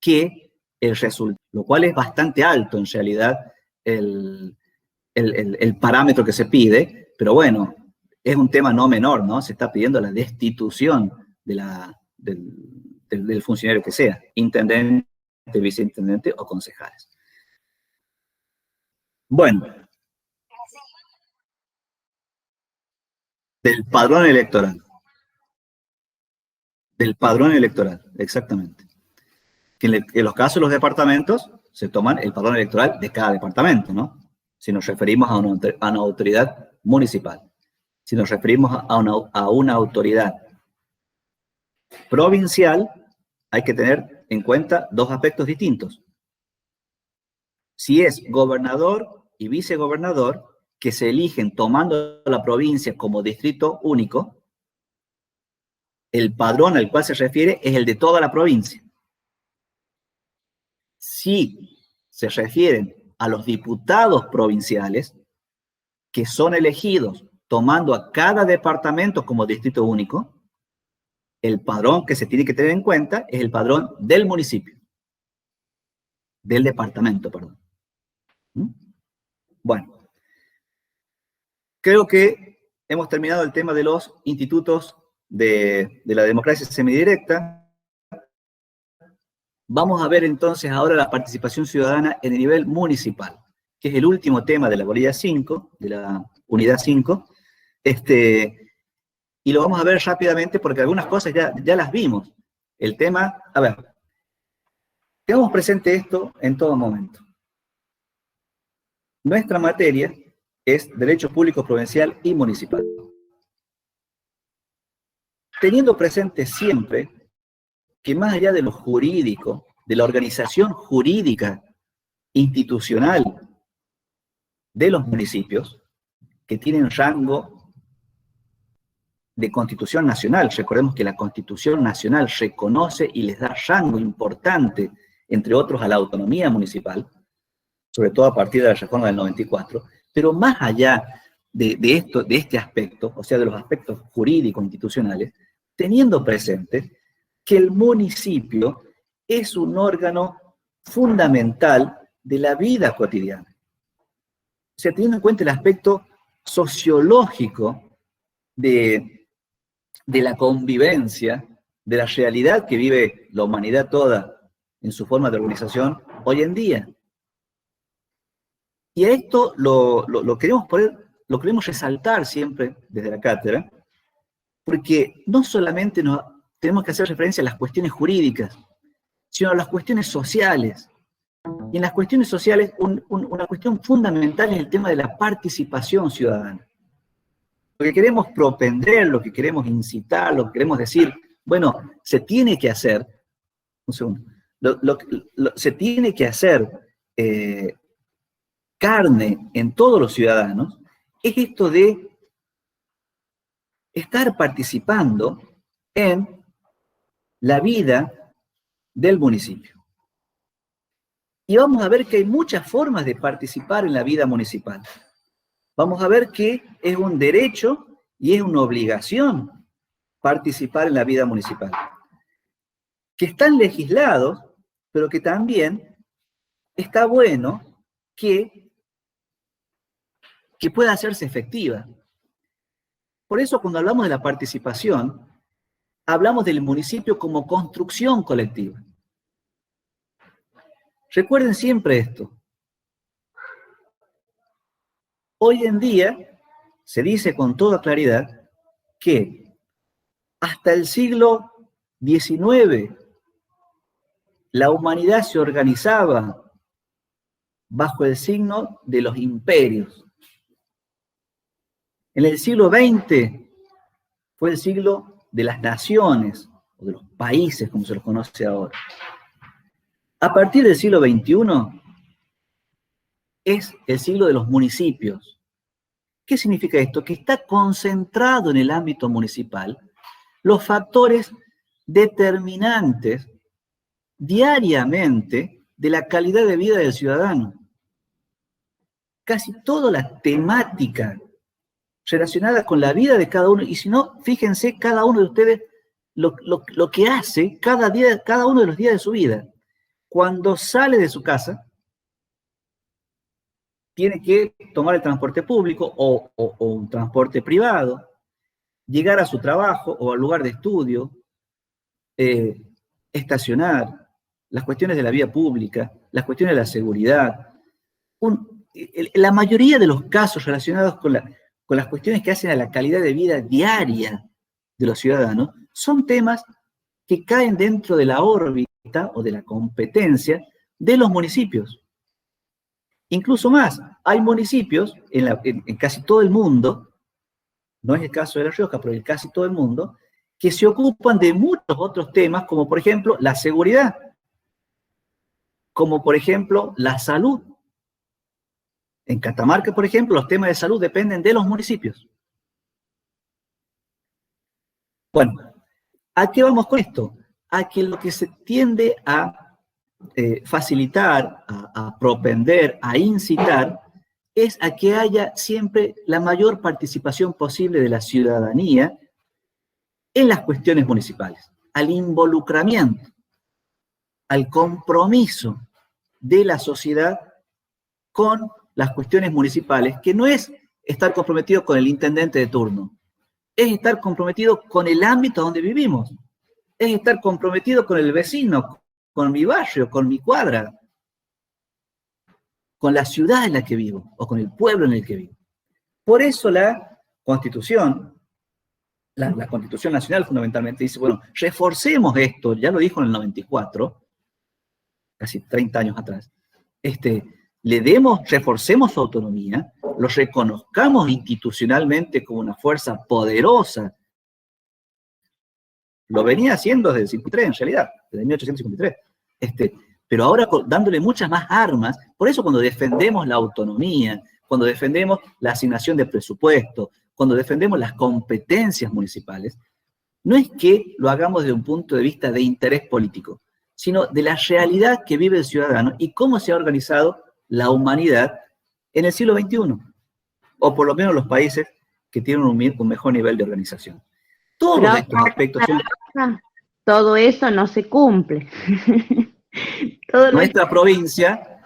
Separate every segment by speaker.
Speaker 1: que el resultado, lo cual es bastante alto en realidad el parámetro que se pide, pero bueno, es un tema no menor, ¿no? Se está pidiendo la destitución del funcionario que sea, intendente, viceintendente o concejales. Bueno, del padrón electoral. Del padrón electoral, exactamente. Que en los casos de los departamentos se toman el padrón electoral de cada departamento, ¿no? Si nos referimos a una autoridad municipal. Si nos referimos a una autoridad provincial, hay que tener en cuenta dos aspectos distintos. Si es gobernador y vicegobernador, que se eligen tomando la provincia como distrito único, el padrón al cual se refiere es el de toda la provincia. Si se refieren a los diputados provinciales, que son elegidos tomando a cada departamento como distrito único, el padrón que se tiene que tener en cuenta es el padrón del municipio, del departamento, perdón. Bueno, creo que hemos terminado el tema de los institutos de la democracia semidirecta. Vamos a ver entonces ahora la participación ciudadana en el nivel municipal, que es el último tema de la bolilla 5, de la unidad 5, y lo vamos a ver rápidamente porque algunas cosas ya las vimos. El tema, a ver, tengamos presente esto en todo momento. Nuestra materia es Derecho Público Provincial y Municipal. Teniendo presente siempre que más allá de lo jurídico, de la organización jurídica institucional de los municipios, que tienen rango de Constitución Nacional, recordemos que la Constitución Nacional reconoce y les da rango importante, entre otros, a la autonomía municipal, sobre todo a partir de la reforma del 94, pero más allá de este aspecto, o sea, de los aspectos jurídicos institucionales, teniendo presente que el municipio es un órgano fundamental de la vida cotidiana. O sea, teniendo en cuenta el aspecto sociológico de la convivencia, de la realidad que vive la humanidad toda en su forma de organización hoy en día. Y a esto lo queremos resaltar siempre desde la cátedra, porque no solamente tenemos que hacer referencia a las cuestiones jurídicas, sino a las cuestiones sociales. Y en las cuestiones sociales, una cuestión fundamental es el tema de la participación ciudadana. Lo que queremos propender, lo que queremos incitar, lo que queremos decir, bueno, se tiene que hacer, un segundo, se tiene que hacer carne en todos los ciudadanos, es esto de estar participando en la vida del municipio. Y vamos a ver que hay muchas formas de participar en la vida municipal. Vamos a ver que es un derecho y es una obligación participar en la vida municipal. Que están legislados, pero que también está bueno que pueda hacerse efectiva. Por eso, cuando hablamos de la participación, hablamos del municipio como construcción colectiva. Recuerden siempre esto. Hoy en día se dice con toda claridad que hasta el siglo XIX la humanidad se organizaba bajo el signo de los imperios. En el siglo XX fue el siglo de las naciones, o de los países, como se los conoce ahora. A partir del siglo XXI es el siglo de los municipios. ¿Qué significa esto? Que está concentrado en el ámbito municipal los factores determinantes diariamente de la calidad de vida del ciudadano. Casi toda la temática relacionada con la vida de cada uno, y si no, fíjense cada uno de ustedes lo que hace cada uno de los días de su vida. cuando sale de su casa, tiene que tomar el transporte público o un transporte privado, llegar a su trabajo o al lugar de estudio, estacionar, las cuestiones de la vía pública, las cuestiones de la seguridad. La mayoría de los casos relacionados con las cuestiones que hacen a la calidad de vida diaria de los ciudadanos son temas que caen dentro de la órbita o de la competencia de los municipios. Incluso más, hay municipios en casi todo el mundo, no es el caso de La Rioja, pero en casi todo el mundo, que se ocupan de muchos otros temas, como por ejemplo la seguridad, como por ejemplo la salud. En Catamarca, por ejemplo, los temas de salud dependen de los municipios. Bueno, ¿a qué vamos con esto? A que lo que se tiende a facilitar, a propender, a incitar, es a que haya siempre la mayor participación posible de la ciudadanía en las cuestiones municipales, al involucramiento, al compromiso de la sociedad con las cuestiones municipales, que no es estar comprometido con el intendente de turno, es estar comprometido con el ámbito donde vivimos, es estar comprometido con el vecino, con mi barrio, con mi cuadra, con la ciudad en la que vivo, o con el pueblo en el que vivo. Por eso la Constitución, la Constitución Nacional fundamentalmente dice, bueno, reforcemos esto, ya lo dijo en el 94, casi 30 años atrás, reforcemos su autonomía, los reconozcamos institucionalmente como una fuerza poderosa. Lo venía haciendo desde el 53, en realidad, desde 1853. Pero ahora dándole muchas más armas. Por eso cuando defendemos la autonomía, cuando defendemos la asignación de presupuesto, cuando defendemos las competencias municipales, no es que lo hagamos desde un punto de vista de interés político, sino de la realidad que vive el ciudadano y cómo se ha organizado la humanidad en el siglo XXI, o por lo menos los países que tienen un mejor nivel de organización. Todos estos aspectos son...
Speaker 2: Todo eso no se cumple.
Speaker 1: En nuestra provincia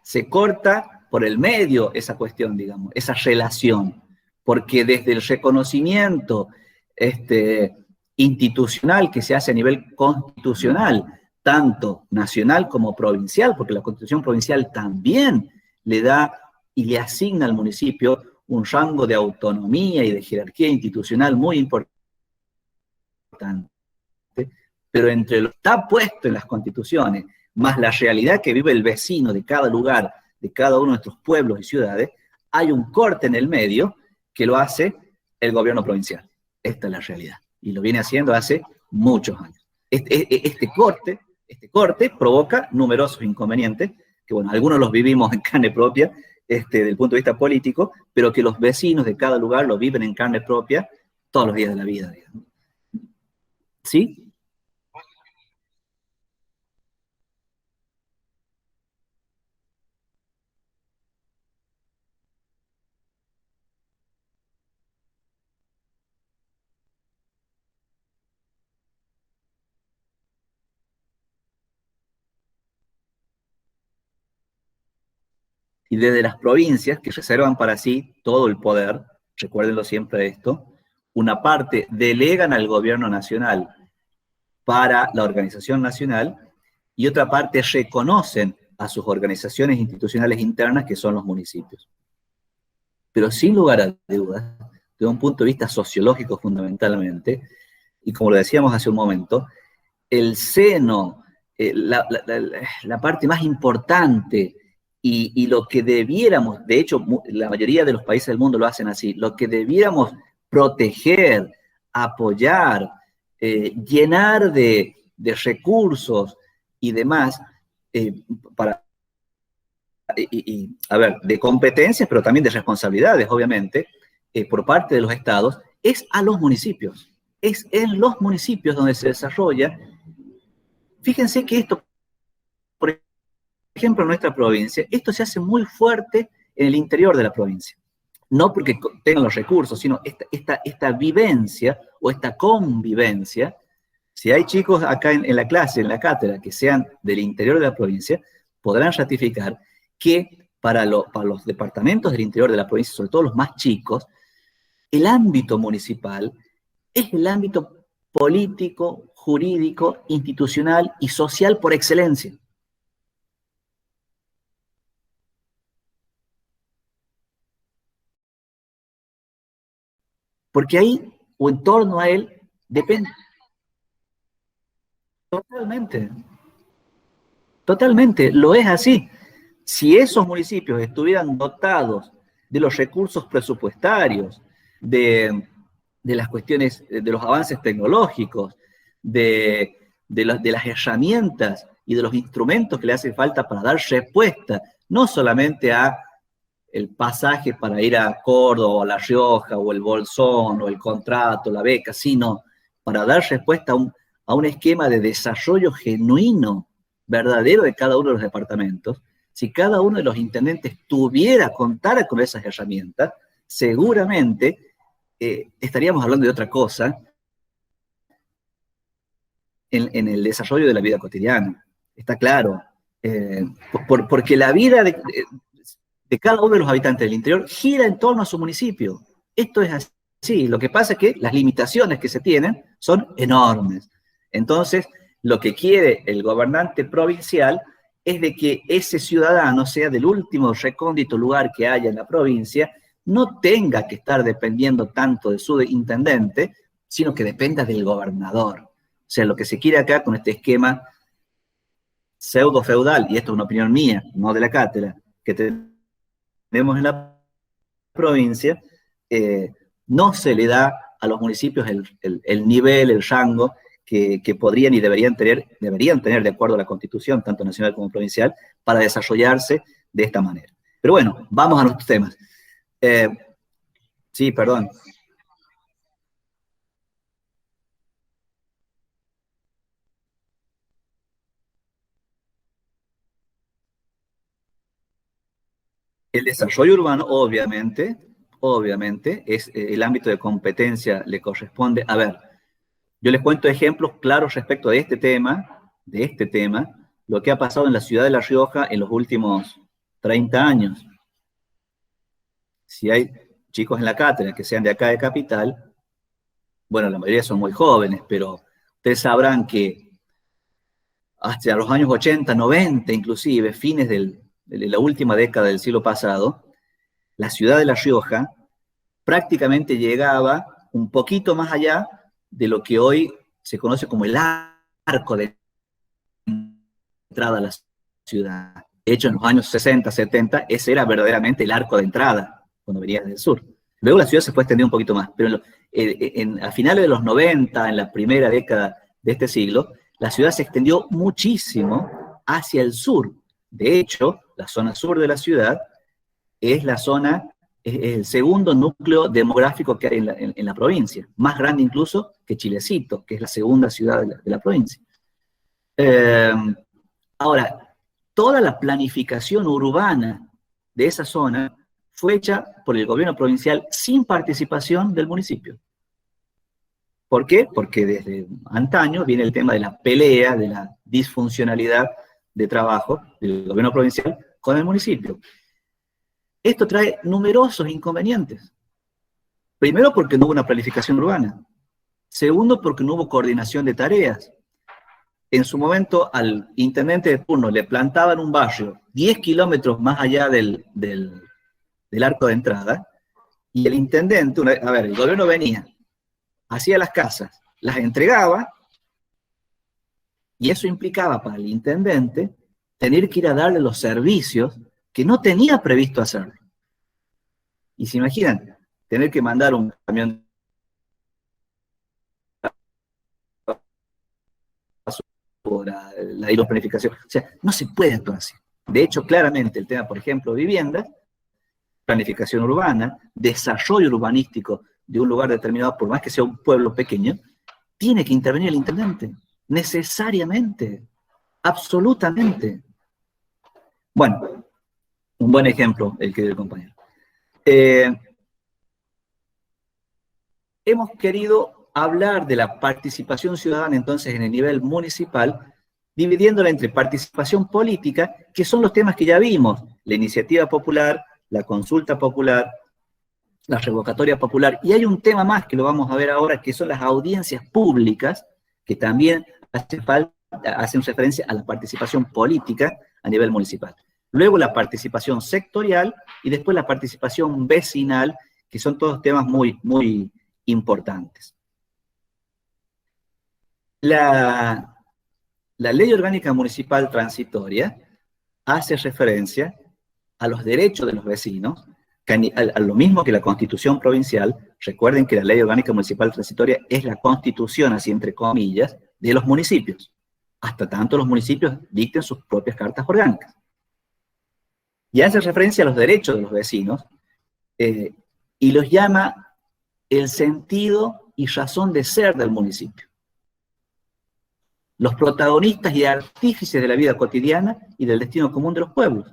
Speaker 1: se corta por el medio esa cuestión, digamos, esa relación, porque desde el reconocimiento institucional que se hace a nivel constitucional, tanto nacional como provincial, porque la Constitución provincial también le da y le asigna al municipio un rango de autonomía y de jerarquía institucional muy importante, pero entre lo que está puesto en las constituciones, más la realidad que vive el vecino de cada lugar, de cada uno de nuestros pueblos y ciudades, hay un corte en el medio que lo hace el gobierno provincial. Esta es la realidad, y lo viene haciendo hace muchos años. Este corte provoca numerosos inconvenientes, que bueno, algunos los vivimos en carne propia, desde el punto de vista político, pero que los vecinos de cada lugar lo viven en carne propia todos los días de la vida, digamos. ¿Sí? Y desde las provincias, que reservan para sí todo el poder, recuérdenlo siempre esto, una parte delegan al gobierno nacional para la organización nacional y otra parte reconocen a sus organizaciones institucionales internas, que son los municipios. Pero sin lugar a dudas, desde un punto de vista sociológico fundamentalmente, y como lo decíamos hace un momento, el seno, la parte más importante y lo que debiéramos, de hecho, la mayoría de los países del mundo lo hacen así, lo que debiéramos proteger, apoyar, llenar de recursos y demás, de competencias, pero también de responsabilidades, obviamente, por parte de los estados, es a los municipios. Es en los municipios donde se desarrolla. Fíjense que esto, por ejemplo, en nuestra provincia, esto se hace muy fuerte en el interior de la provincia. No porque tengan los recursos, sino esta vivencia o esta convivencia Si hay chicos acá en la clase, en la cátedra, que sean del interior de la provincia, podrán ratificar que para los departamentos del interior de la provincia, sobre todo los más chicos, el ámbito municipal es el ámbito político, jurídico, institucional y social por excelencia. Porque ahí, o en torno a él, depende totalmente, totalmente, lo es así. Si esos municipios estuvieran dotados de los recursos presupuestarios, de las cuestiones, de los avances tecnológicos, de las herramientas y de los instrumentos que le hacen falta para dar respuesta, no solamente a el pasaje para ir a Córdoba, o La Rioja, o el bolsón, o el contrato, la beca, sino para dar respuesta a un esquema de desarrollo genuino, verdadero de cada uno de los departamentos. Si cada uno de los intendentes contara con esas herramientas, seguramente estaríamos hablando de otra cosa en el desarrollo de la vida cotidiana. Está claro. Porque la vida de cada uno de los habitantes del interior gira en torno a su municipio. Esto es así. Lo que pasa es que las limitaciones que se tienen son enormes. Entonces, lo que quiere el gobernante provincial es de que ese ciudadano, sea del último recóndito lugar que haya en la provincia, no tenga que estar dependiendo tanto de su intendente, sino que dependa del gobernador. O sea, lo que se quiere acá con este esquema pseudo-feudal, y esto es una opinión mía, no de la cátedra, que tenemos en la provincia, no se le da a los municipios el nivel, el rango que podrían y deberían tener de acuerdo a la Constitución, tanto nacional como provincial, para desarrollarse de esta manera. Pero bueno, vamos a nuestros temas. Sí, perdón. El desarrollo urbano, obviamente, es el ámbito de competencia, le corresponde. A ver, yo les cuento ejemplos claros respecto de este tema, lo que ha pasado en la ciudad de La Rioja en los últimos 30 años. Si hay chicos en la cátedra que sean de acá de Capital, bueno, la mayoría son muy jóvenes, pero ustedes sabrán que hasta los años 80, 90, inclusive, fines de la última década del siglo pasado, la ciudad de La Rioja prácticamente llegaba un poquito más allá de lo que hoy se conoce como el arco de entrada a la ciudad. De hecho, en los años 60, 70, ese era verdaderamente el arco de entrada, cuando venías del sur. Luego la ciudad se fue extendiendo un poquito más, pero a finales de los 90, en la primera década de este siglo, la ciudad se extendió muchísimo hacia el sur. De hecho, la zona sur de la ciudad es el segundo núcleo demográfico que hay en la provincia, más grande incluso que Chilecito, que es la segunda ciudad de la provincia. Ahora, toda la planificación urbana de esa zona fue hecha por el gobierno provincial sin participación del municipio. ¿Por qué? Porque desde antaño viene el tema de la pelea, de la disfuncionalidad de trabajo del gobierno provincial con el municipio. Esto trae numerosos inconvenientes. Primero, porque no hubo una planificación urbana. Segundo, porque no hubo coordinación de tareas. En su momento, al intendente de turno le plantaban un barrio 10 kilómetros más allá del arco de entrada, y el intendente, el gobierno venía, hacía las casas, las entregaba, y eso implicaba para el intendente tener que ir a darle los servicios que no tenía previsto hacerlo. Y se imaginan, tener que mandar un camión la hidroplanificación. O sea, no se puede actuar así. De hecho, claramente el tema, por ejemplo, viviendas, planificación urbana, desarrollo urbanístico de un lugar determinado, por más que sea un pueblo pequeño, tiene que intervenir el intendente, necesariamente, absolutamente. Bueno, un buen ejemplo el que dio el compañero. Hemos querido hablar de la participación ciudadana entonces en el nivel municipal, dividiéndola entre participación política, que son los temas que ya vimos, la iniciativa popular, la consulta popular, la revocatoria popular, y hay un tema más que lo vamos a ver ahora, que son las audiencias públicas, que también hacen referencia a la participación política a nivel municipal. Luego la participación sectorial y después la participación vecinal, que son todos temas muy, muy importantes. La Ley Orgánica Municipal Transitoria hace referencia a los derechos de los vecinos, a lo mismo que la Constitución Provincial. Recuerden que la Ley Orgánica Municipal Transitoria es la constitución, así entre comillas, de los municipios, hasta tanto los municipios dicten sus propias cartas orgánicas. Y hace referencia a los derechos de los vecinos, y los llama el sentido y razón de ser del municipio. Los protagonistas y artífices de la vida cotidiana y del destino común de los pueblos.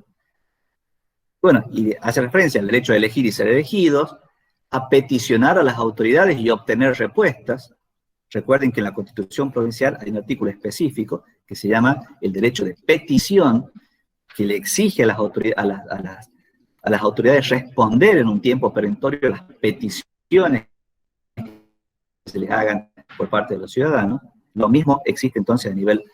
Speaker 1: Bueno, y hace referencia al derecho a elegir y ser elegidos, a peticionar a las autoridades y obtener respuestas. Recuerden que en la Constitución Provincial hay un artículo específico que se llama el derecho de petición, que le exige a las autoridades responder en un tiempo perentorio a las peticiones que se les hagan por parte de los ciudadanos. Lo mismo existe entonces a nivel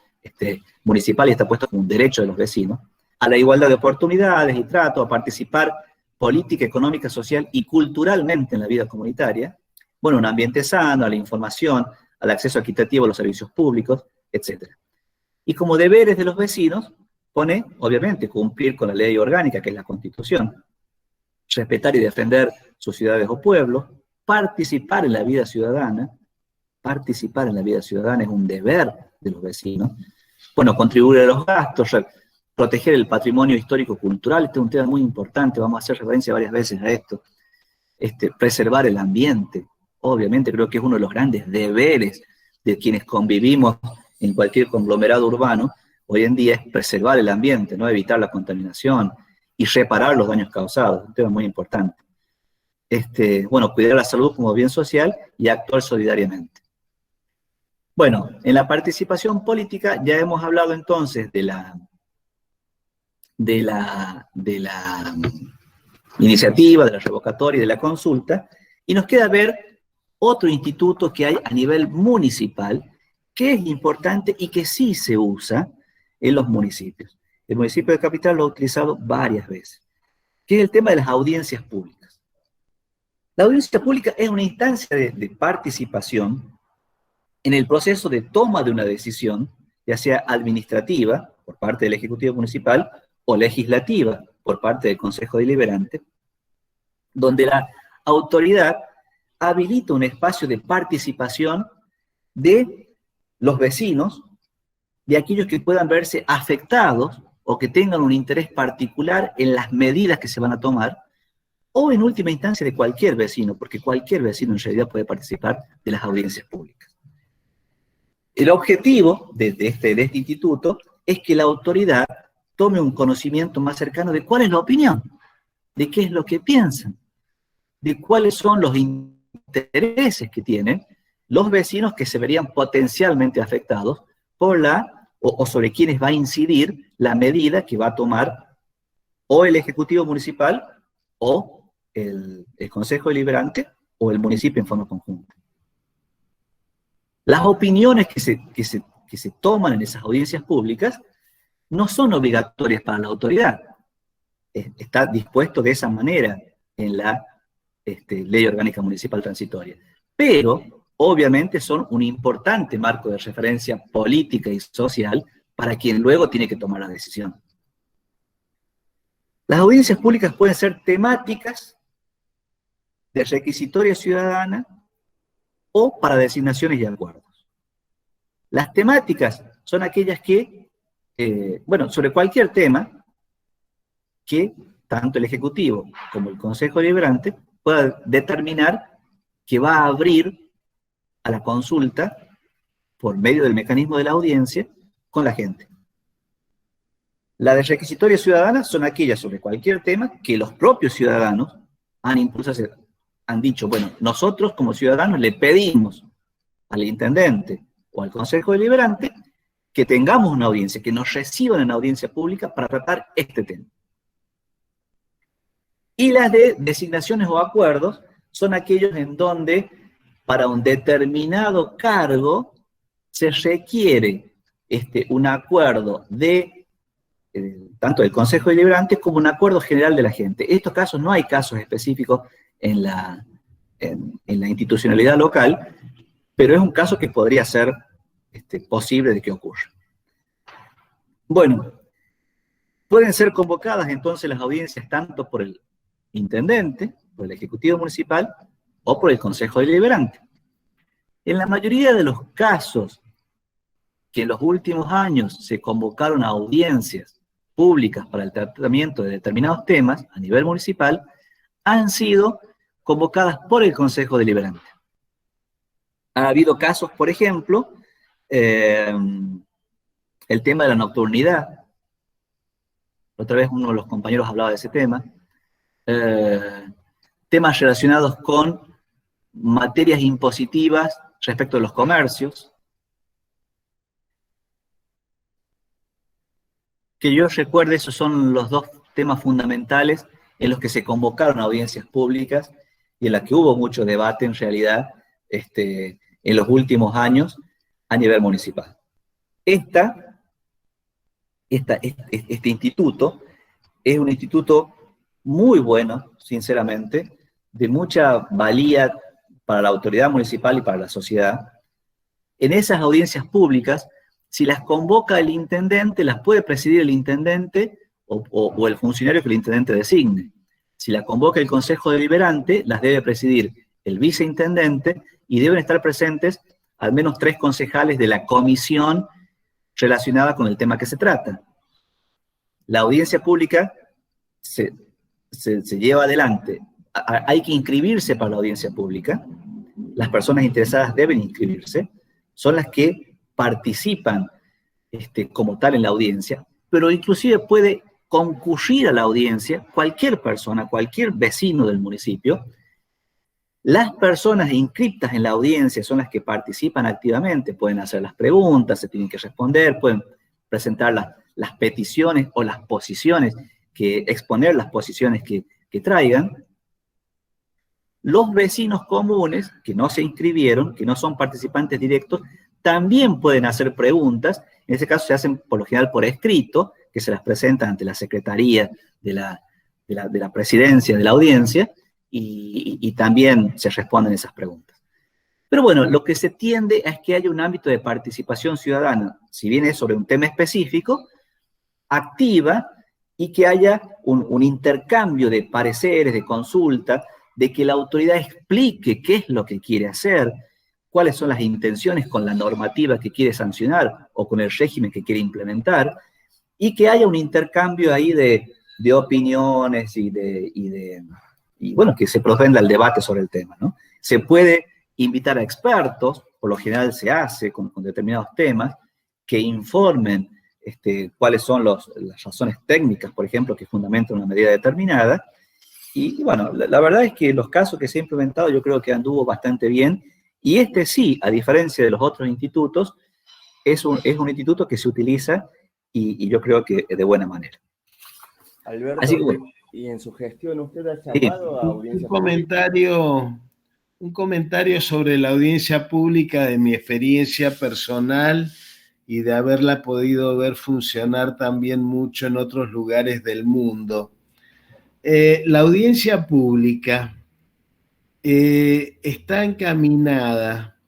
Speaker 1: municipal y está puesto como un derecho de los vecinos. A la igualdad de oportunidades y trato, a participar política, económica, social y culturalmente en la vida comunitaria. Bueno, un ambiente sano, a la información, al acceso equitativo a los servicios públicos, etc. Y como deberes de los vecinos, pone, obviamente, cumplir con la ley orgánica, que es la Constitución, respetar y defender sus ciudades o pueblos, participar en la vida ciudadana. Participar en la vida ciudadana es un deber de los vecinos. Bueno, contribuir a los gastos, proteger el patrimonio histórico-cultural, este es un tema muy importante, vamos a hacer referencia varias veces a esto. Preservar el ambiente, obviamente creo que es uno de los grandes deberes de quienes convivimos en cualquier conglomerado urbano, hoy en día es preservar el ambiente, ¿no? Evitar la contaminación y reparar los daños causados, un tema muy importante. Bueno, cuidar la salud como bien social y actuar solidariamente. Bueno, en la participación política ya hemos hablado entonces de la iniciativa, de la revocatoria y de la consulta, y nos queda ver otro instituto que hay a nivel municipal, que es importante y que sí se usa en los municipios. El municipio de Capital lo ha utilizado varias veces, que es el tema de las audiencias públicas. La audiencia pública es una instancia de participación en el proceso de toma de una decisión, ya sea administrativa, por parte del Ejecutivo Municipal, o legislativa, por parte del Consejo Deliberante, donde la autoridad habilita un espacio de participación de los vecinos, de aquellos que puedan verse afectados o que tengan un interés particular en las medidas que se van a tomar, o en última instancia de cualquier vecino, porque cualquier vecino en realidad puede participar de las audiencias públicas. El objetivo de este instituto es que la autoridad tome un conocimiento más cercano de cuál es la opinión, de qué es lo que piensan, de cuáles son los intereses que tienen los vecinos que se verían potencialmente afectados por o sobre quienes va a incidir la medida que va a tomar o el Ejecutivo Municipal o el Consejo Deliberante o el municipio en forma conjunta. Las opiniones que se toman en esas audiencias públicas no son obligatorias para la autoridad. Está dispuesto de esa manera en la Ley Orgánica Municipal Transitoria. Pero, obviamente, son un importante marco de referencia política y social para quien luego tiene que tomar la decisión. Las audiencias públicas pueden ser temáticas, de requisitoria ciudadana, o para designaciones y acuerdos. Las temáticas son aquellas que, sobre cualquier tema que tanto el Ejecutivo como el Consejo Deliberante pueda determinar que va a abrir a la consulta por medio del mecanismo de la audiencia con la gente. Las de requisitoria ciudadana son aquellas sobre cualquier tema que los propios ciudadanos han impulsado, han dicho, bueno, nosotros como ciudadanos le pedimos al intendente o al consejo deliberante que tengamos una audiencia, que nos reciban en audiencia pública para tratar este tema. Y las de designaciones o acuerdos son aquellos en donde para un determinado cargo se requiere un acuerdo de tanto del Consejo Deliberante como un acuerdo general de la gente. En estos casos no hay casos específicos en la institucionalidad local, pero es un caso que podría ser posible de que ocurra. Bueno, pueden ser convocadas entonces las audiencias tanto por el intendente, por el Ejecutivo Municipal o por el Consejo Deliberante. En la mayoría de los casos que en los últimos años se convocaron a audiencias públicas para el tratamiento de determinados temas a nivel municipal, han sido convocadas por el Consejo Deliberante. Ha habido casos, por ejemplo, el tema de la nocturnidad. Otra vez uno de los compañeros hablaba de ese tema. Temas relacionados con materias impositivas respecto de los comercios. Que yo recuerde, esos son los dos temas fundamentales en los que se convocaron audiencias públicas y en las que hubo mucho debate en realidad en los últimos años a nivel municipal. Este instituto es un instituto muy bueno, sinceramente, de mucha valía para la autoridad municipal y para la sociedad. En esas audiencias públicas, si las convoca el intendente, las puede presidir el intendente o el funcionario que el intendente designe. Si la convoca el Consejo Deliberante, las debe presidir el viceintendente y deben estar presentes al menos 3 concejales de la comisión relacionada con el tema que se trata. La audiencia pública se lleva adelante. Hay que inscribirse para la audiencia pública. Las personas interesadas deben inscribirse. Son las que participan como tal en la audiencia, pero inclusive puede concurrir a la audiencia cualquier persona, cualquier vecino del municipio. Las personas inscritas en la audiencia son las que participan activamente, pueden hacer las preguntas, se tienen que responder, pueden presentar las peticiones o las posiciones, exponer las posiciones que traigan. Los vecinos comunes que no se inscribieron, que no son participantes directos, también pueden hacer preguntas. En ese caso se hacen por lo general por escrito, que se las presentan ante la Secretaría de la Presidencia de la audiencia, y también se responden esas preguntas. Pero bueno, lo que se tiende es que haya un ámbito de participación ciudadana, si bien es sobre un tema específico, activa, y que haya un intercambio de pareceres, de consulta, de que la autoridad explique qué es lo que quiere hacer, cuáles son las intenciones con la normativa que quiere sancionar o con el régimen que quiere implementar, y que haya un intercambio ahí de opiniones y bueno, que se propenda el debate sobre el tema, ¿no? Se puede invitar a expertos, por lo general se hace con determinados temas, que informen cuáles son las razones técnicas, por ejemplo, que fundamentan una medida determinada. Y bueno, la verdad es que los casos que se han implementado yo creo que anduvo bastante bien, y sí, a diferencia de los otros institutos, es un instituto que se utiliza y yo creo que de buena manera.
Speaker 3: Alberto,
Speaker 1: así que, bueno,
Speaker 3: y en su gestión usted ha llamado a audiencia pública.
Speaker 4: Un comentario sobre la audiencia pública de mi experiencia personal y de haberla podido ver funcionar también mucho en otros lugares del mundo. La audiencia pública está encaminada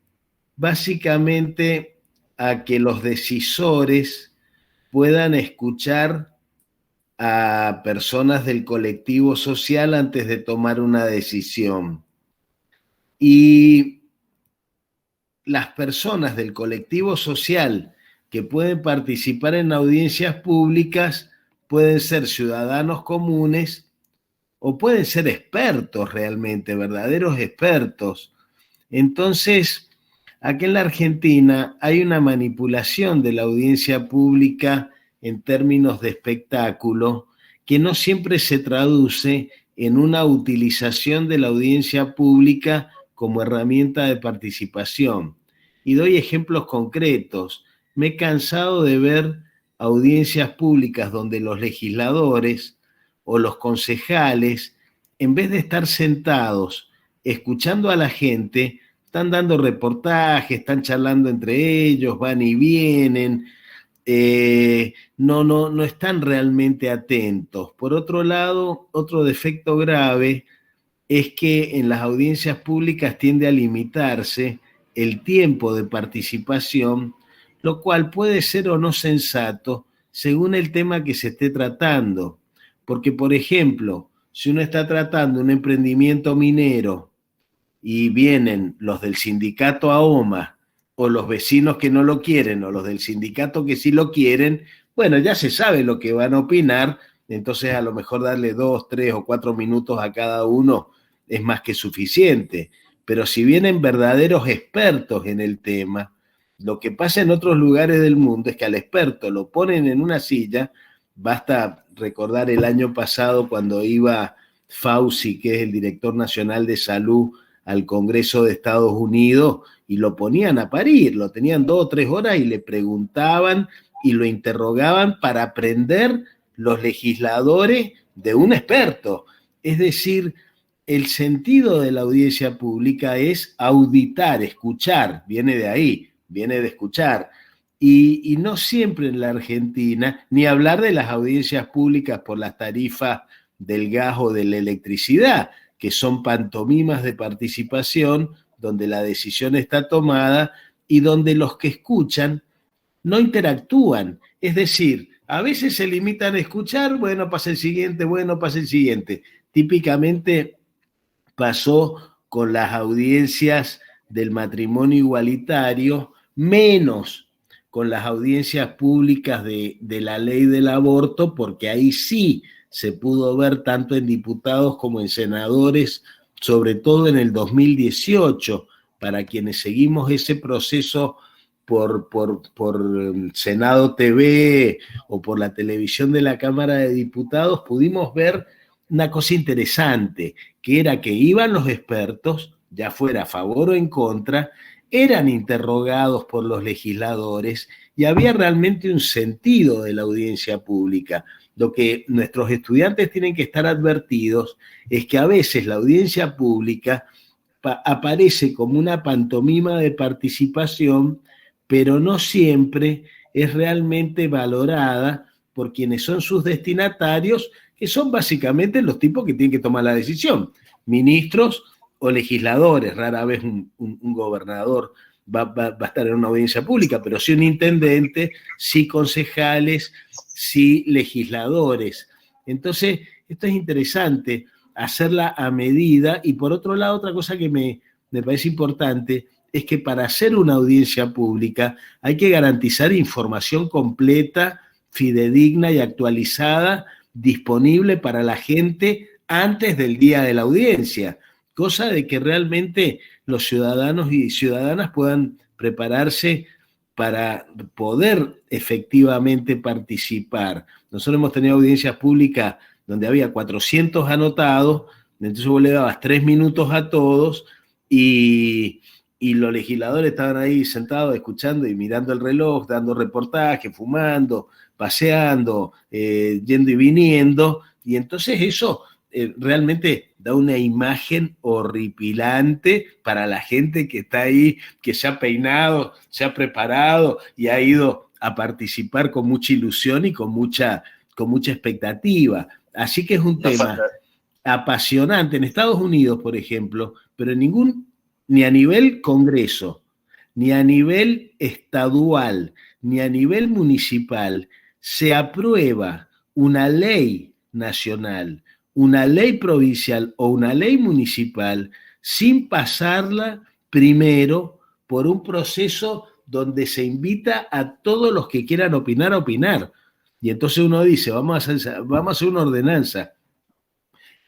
Speaker 4: básicamente a que los decisores puedan escuchar a personas del colectivo social antes de tomar una decisión. Y las personas del colectivo social que pueden participar en audiencias públicas pueden ser ciudadanos comunes o pueden ser expertos realmente, verdaderos expertos. Entonces, aquí en la Argentina hay una manipulación de la audiencia pública en términos de espectáculo que no siempre se traduce en una utilización de la audiencia pública como herramienta de participación. y doy ejemplos concretos. Me he cansado de ver audiencias públicas donde los legisladores o los concejales, en vez de estar sentados escuchando a la gente, están dando reportajes, están charlando entre ellos, van y vienen, no están realmente atentos. Por otro lado, otro defecto grave es que en las audiencias públicas tiende a limitarse el tiempo de participación, lo cual puede ser o no sensato según el tema que se esté tratando. Porque, por ejemplo, si uno está tratando un emprendimiento minero y vienen los del sindicato AOMA o los vecinos que no lo quieren o los del sindicato que sí lo quieren, bueno, ya se sabe lo que van a opinar, entonces a lo mejor darle 2, 3 o 4 minutos a cada uno es más que suficiente. Pero si vienen verdaderos expertos en el tema, lo que pasa en otros lugares del mundo es que al experto lo ponen en una silla. Basta recordar el año pasado cuando iba Fauci, que es el director nacional de salud, al Congreso de Estados Unidos y lo ponían a parir, lo tenían 2 o 3 horas y le preguntaban y lo interrogaban para aprender los legisladores de un experto. Es decir, el sentido de la audiencia pública es auditar, escuchar, viene de ahí, viene de escuchar. Y no siempre en la Argentina, ni hablar de las audiencias públicas por las tarifas del gas o de la electricidad, que son pantomimas de participación, donde la decisión está tomada y donde los que escuchan no interactúan. Es decir, a veces se limitan a escuchar, bueno, pasa el siguiente, bueno, pasa el siguiente. Típicamente pasó con las audiencias del matrimonio igualitario, menos con las audiencias públicas de la ley del aborto, porque ahí sí se pudo ver tanto en diputados como en senadores, sobre todo en el 2018, para quienes seguimos ese proceso por Senado TV o por la televisión de la Cámara de Diputados, pudimos ver una cosa interesante, que era que iban los expertos, ya fuera a favor o en contra, eran interrogados por los legisladores y había realmente un sentido de la audiencia pública. Lo que nuestros estudiantes tienen que estar advertidos es que a veces la audiencia pública aparece como una pantomima de participación, pero no siempre es realmente valorada por quienes son sus destinatarios, que son básicamente los tipos que tienen que tomar la decisión, ministros o legisladores. Rara vez un gobernador va a estar en una audiencia pública, pero sí un intendente, sí concejales, sí legisladores. Entonces, esto es interesante, hacerla a medida. Y por otro lado, otra cosa que me parece importante es que para hacer una audiencia pública hay que garantizar información completa, fidedigna y actualizada, disponible para la gente antes del día de la audiencia, cosa de que realmente los ciudadanos y ciudadanas puedan prepararse para poder efectivamente participar. Nosotros hemos tenido audiencias públicas donde había 400 anotados, entonces vos le dabas 3 minutos a todos y los legisladores estaban ahí sentados escuchando y mirando el reloj, dando reportajes, fumando, paseando, yendo y viniendo, y entonces eso realmente da una imagen horripilante para la gente que está ahí, que se ha peinado, se ha preparado y ha ido a participar con mucha ilusión y con mucha expectativa. Así que es un tema apasionante en Estados Unidos, por ejemplo, pero ni a nivel Congreso, ni a nivel estadual, ni a nivel municipal, se aprueba una ley nacional, una ley provincial o una ley municipal sin pasarla primero por un proceso donde se invita a todos los que quieran opinar a opinar. Y entonces uno dice, vamos a hacer una ordenanza.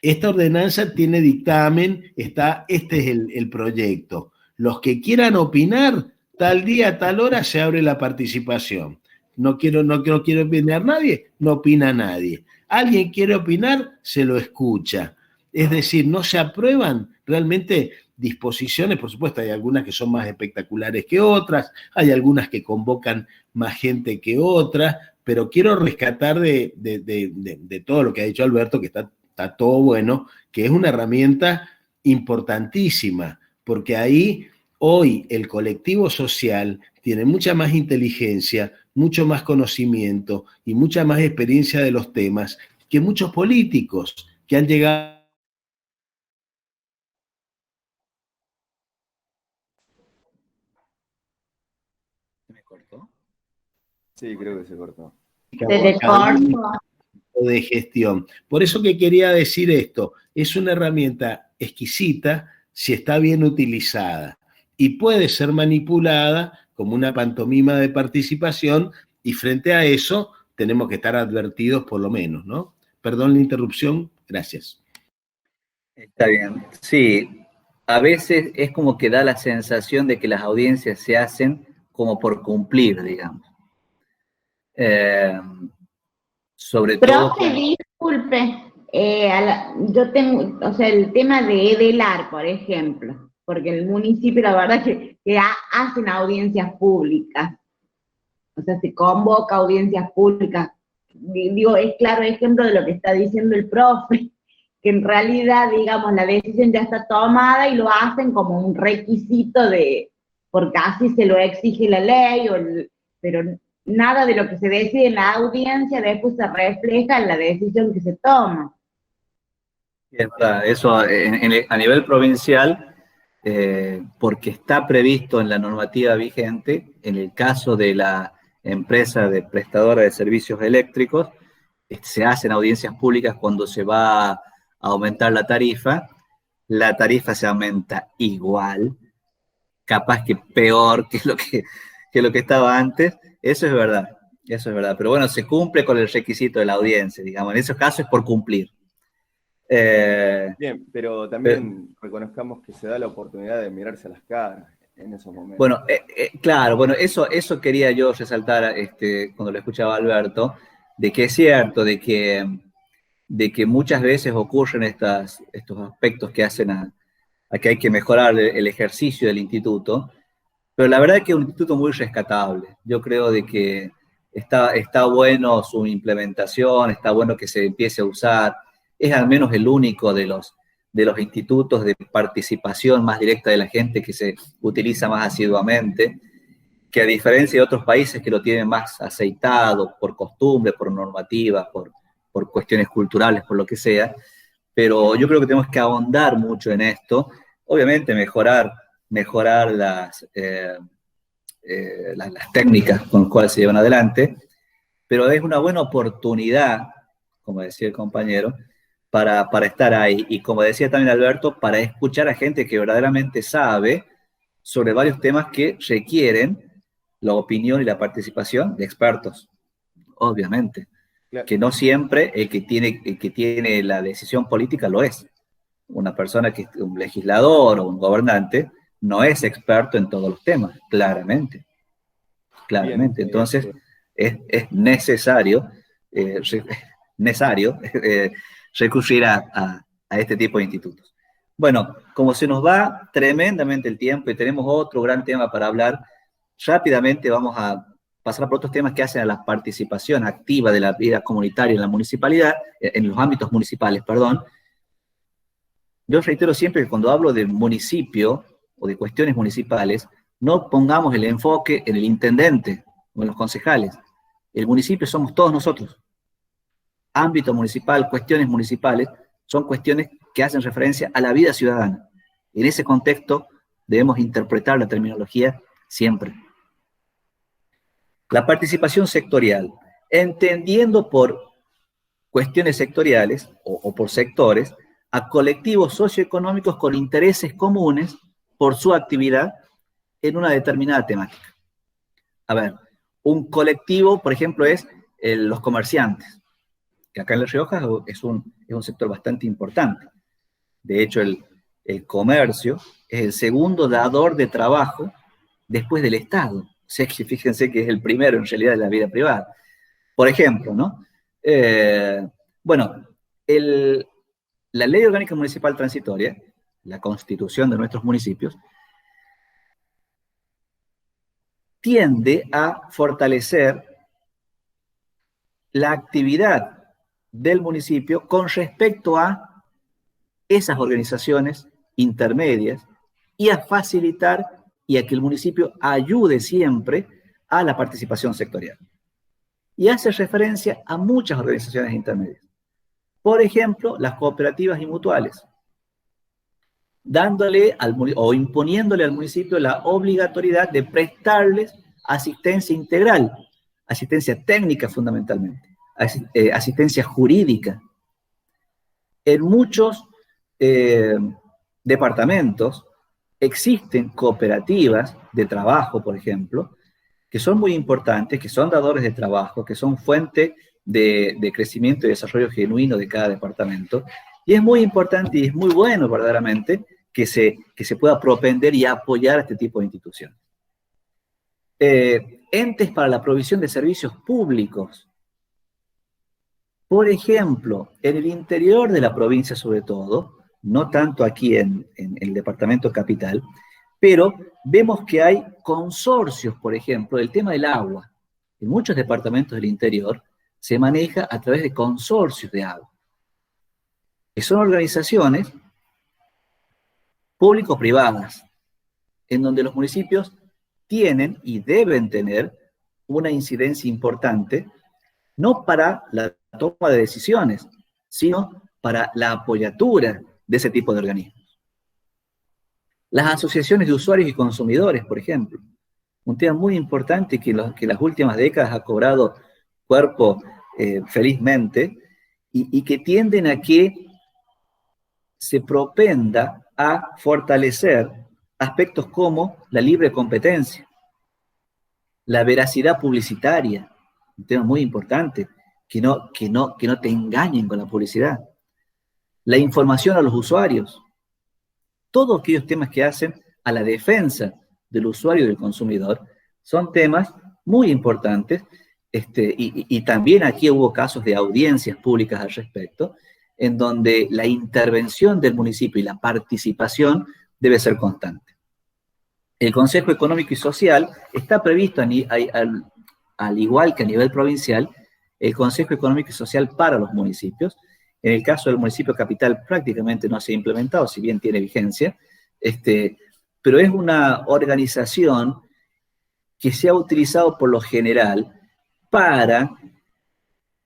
Speaker 4: Esta ordenanza tiene dictamen, este es el proyecto. Los que quieran opinar, tal día, tal hora se abre la participación. No quiero opinar nadie, no opina nadie. Alguien quiere opinar, se lo escucha. Es decir, no se aprueban realmente disposiciones, por supuesto, hay algunas que son más espectaculares que otras, hay algunas que convocan más gente que otras, pero quiero rescatar de todo lo que ha dicho Alberto, que está todo bueno, que es una herramienta importantísima, porque ahí hoy el colectivo social tiene mucha más inteligencia, mucho más conocimiento y mucha más experiencia de los temas que muchos políticos que han llegado.
Speaker 1: ¿Se me cortó?
Speaker 3: Sí, creo que se cortó.
Speaker 2: Se le cortó.
Speaker 4: De gestión. Por eso que quería decir esto, es una herramienta exquisita si está bien utilizada y puede ser manipulada como una pantomima de participación y frente a eso tenemos que estar advertidos por lo menos, ¿no? Perdón la interrupción, gracias.
Speaker 1: Está bien. Sí, a veces es como que da la sensación de que las audiencias se hacen como por cumplir, digamos. Sobre todo...
Speaker 2: Profe, disculpe, yo tengo, o sea, el tema de Edelar, por ejemplo, porque el municipio, la verdad que hacen audiencias públicas, o sea, se convoca audiencias públicas. Digo, es claro ejemplo de lo que está diciendo el profe, que en realidad, digamos, la decisión ya está tomada y lo hacen como un requisito porque así se lo exige la ley, pero nada de lo que se decide en la audiencia después se refleja en la decisión que se toma.
Speaker 1: Es verdad, eso a nivel provincial, porque está previsto en la normativa vigente, en el caso de la empresa de prestadora de servicios eléctricos, se hacen audiencias públicas cuando se va a aumentar la tarifa se aumenta igual, capaz que peor que lo que estaba antes, eso es verdad, pero bueno, se cumple con el requisito de la audiencia, digamos, en esos casos es por cumplir.
Speaker 3: Bien, pero también reconozcamos que se da la oportunidad de mirarse a las caras en esos momentos.
Speaker 1: Bueno, claro, bueno, eso quería yo resaltar cuando lo escuchaba Alberto, de que es cierto, de que muchas veces ocurren estos aspectos que hacen a que hay que mejorar el ejercicio del instituto, pero la verdad es que es un instituto muy rescatable. Yo creo de que está bueno su implementación, está bueno que se empiece a usar, es al menos el único de los institutos de participación más directa de la gente que se utiliza más asiduamente, que a diferencia de otros países que lo tienen más aceitado por costumbre, por normativa, por cuestiones culturales, por lo que sea, pero yo creo que tenemos que ahondar mucho en esto, obviamente mejorar las técnicas con las cuales se llevan adelante, pero es una buena oportunidad, como decía el compañero, para estar ahí. Y como decía también Alberto, para escuchar a gente que verdaderamente sabe sobre varios temas que requieren la opinión y la participación de expertos, obviamente. Claro. Que no siempre el que tiene la decisión política lo es. Una persona que es un legislador o un gobernante no es experto en todos los temas, claramente. Bien, entonces es necesario recurrir a este tipo de institutos. Bueno, como se nos va tremendamente el tiempo y tenemos otro gran tema para hablar, rápidamente vamos a pasar por otros temas que hacen a la participación activa de la vida comunitaria en la municipalidad, en los ámbitos municipales, perdón. Yo reitero siempre que cuando hablo de municipio o de cuestiones municipales, no pongamos el enfoque en el intendente o en los concejales. El municipio somos todos nosotros. Ámbito municipal, cuestiones municipales, son cuestiones que hacen referencia a la vida ciudadana. En ese contexto debemos interpretar la terminología siempre. La participación sectorial, entendiendo por cuestiones sectoriales o por sectores a colectivos socioeconómicos con intereses comunes por su actividad en una determinada temática. A ver, un colectivo, por ejemplo, es los comerciantes, que acá en La Rioja es un sector bastante importante. De hecho, el comercio es el segundo dador de trabajo después del Estado. O sea que fíjense que es el primero en realidad de la vida privada. Por ejemplo, ¿no? Bueno, la Ley Orgánica Municipal Transitoria la constitución de nuestros municipios, tiende a fortalecer la actividad del municipio con respecto a esas organizaciones intermedias y a facilitar y a que el municipio ayude siempre a la participación sectorial. Y hace referencia a muchas organizaciones intermedias. Por ejemplo, las cooperativas y mutuales, dándole o imponiéndole al municipio la obligatoriedad de prestarles asistencia integral, asistencia técnica fundamentalmente, asistencia jurídica. En muchos departamentos existen cooperativas de trabajo, por ejemplo, que son muy importantes, que son dadores de trabajo, que son fuente de crecimiento y desarrollo genuino de cada departamento. Y es muy importante y es muy bueno verdaderamente que se pueda propender y apoyar a este tipo de instituciones. Entes para la provisión de servicios públicos. Por ejemplo, en el interior de la provincia sobre todo, no tanto aquí en el departamento capital, pero vemos que hay consorcios, por ejemplo, del tema del agua. En muchos departamentos del interior se maneja a través de consorcios de agua, que son organizaciones público-privadas, en donde los municipios tienen y deben tener una incidencia importante, no para la toma de decisiones, sino para la apoyatura de ese tipo de organismos. Las asociaciones de usuarios y consumidores, por ejemplo, un tema muy importante que en las últimas décadas ha cobrado cuerpo felizmente, y que tienden a que se propenda a fortalecer aspectos como la libre competencia, la veracidad publicitaria, un tema muy importante, que no te engañen con la publicidad, la información a los usuarios, todos aquellos temas que hacen a la defensa del usuario y del consumidor, son temas muy importantes, y también aquí hubo casos de audiencias públicas al respecto, en donde la intervención del municipio y la participación debe ser constante. El Consejo Económico y Social está previsto, al igual que a nivel provincial, el Consejo Económico y Social para los municipios. En el caso del municipio capital prácticamente no se ha implementado, si bien tiene vigencia, pero es una organización que se ha utilizado por lo general para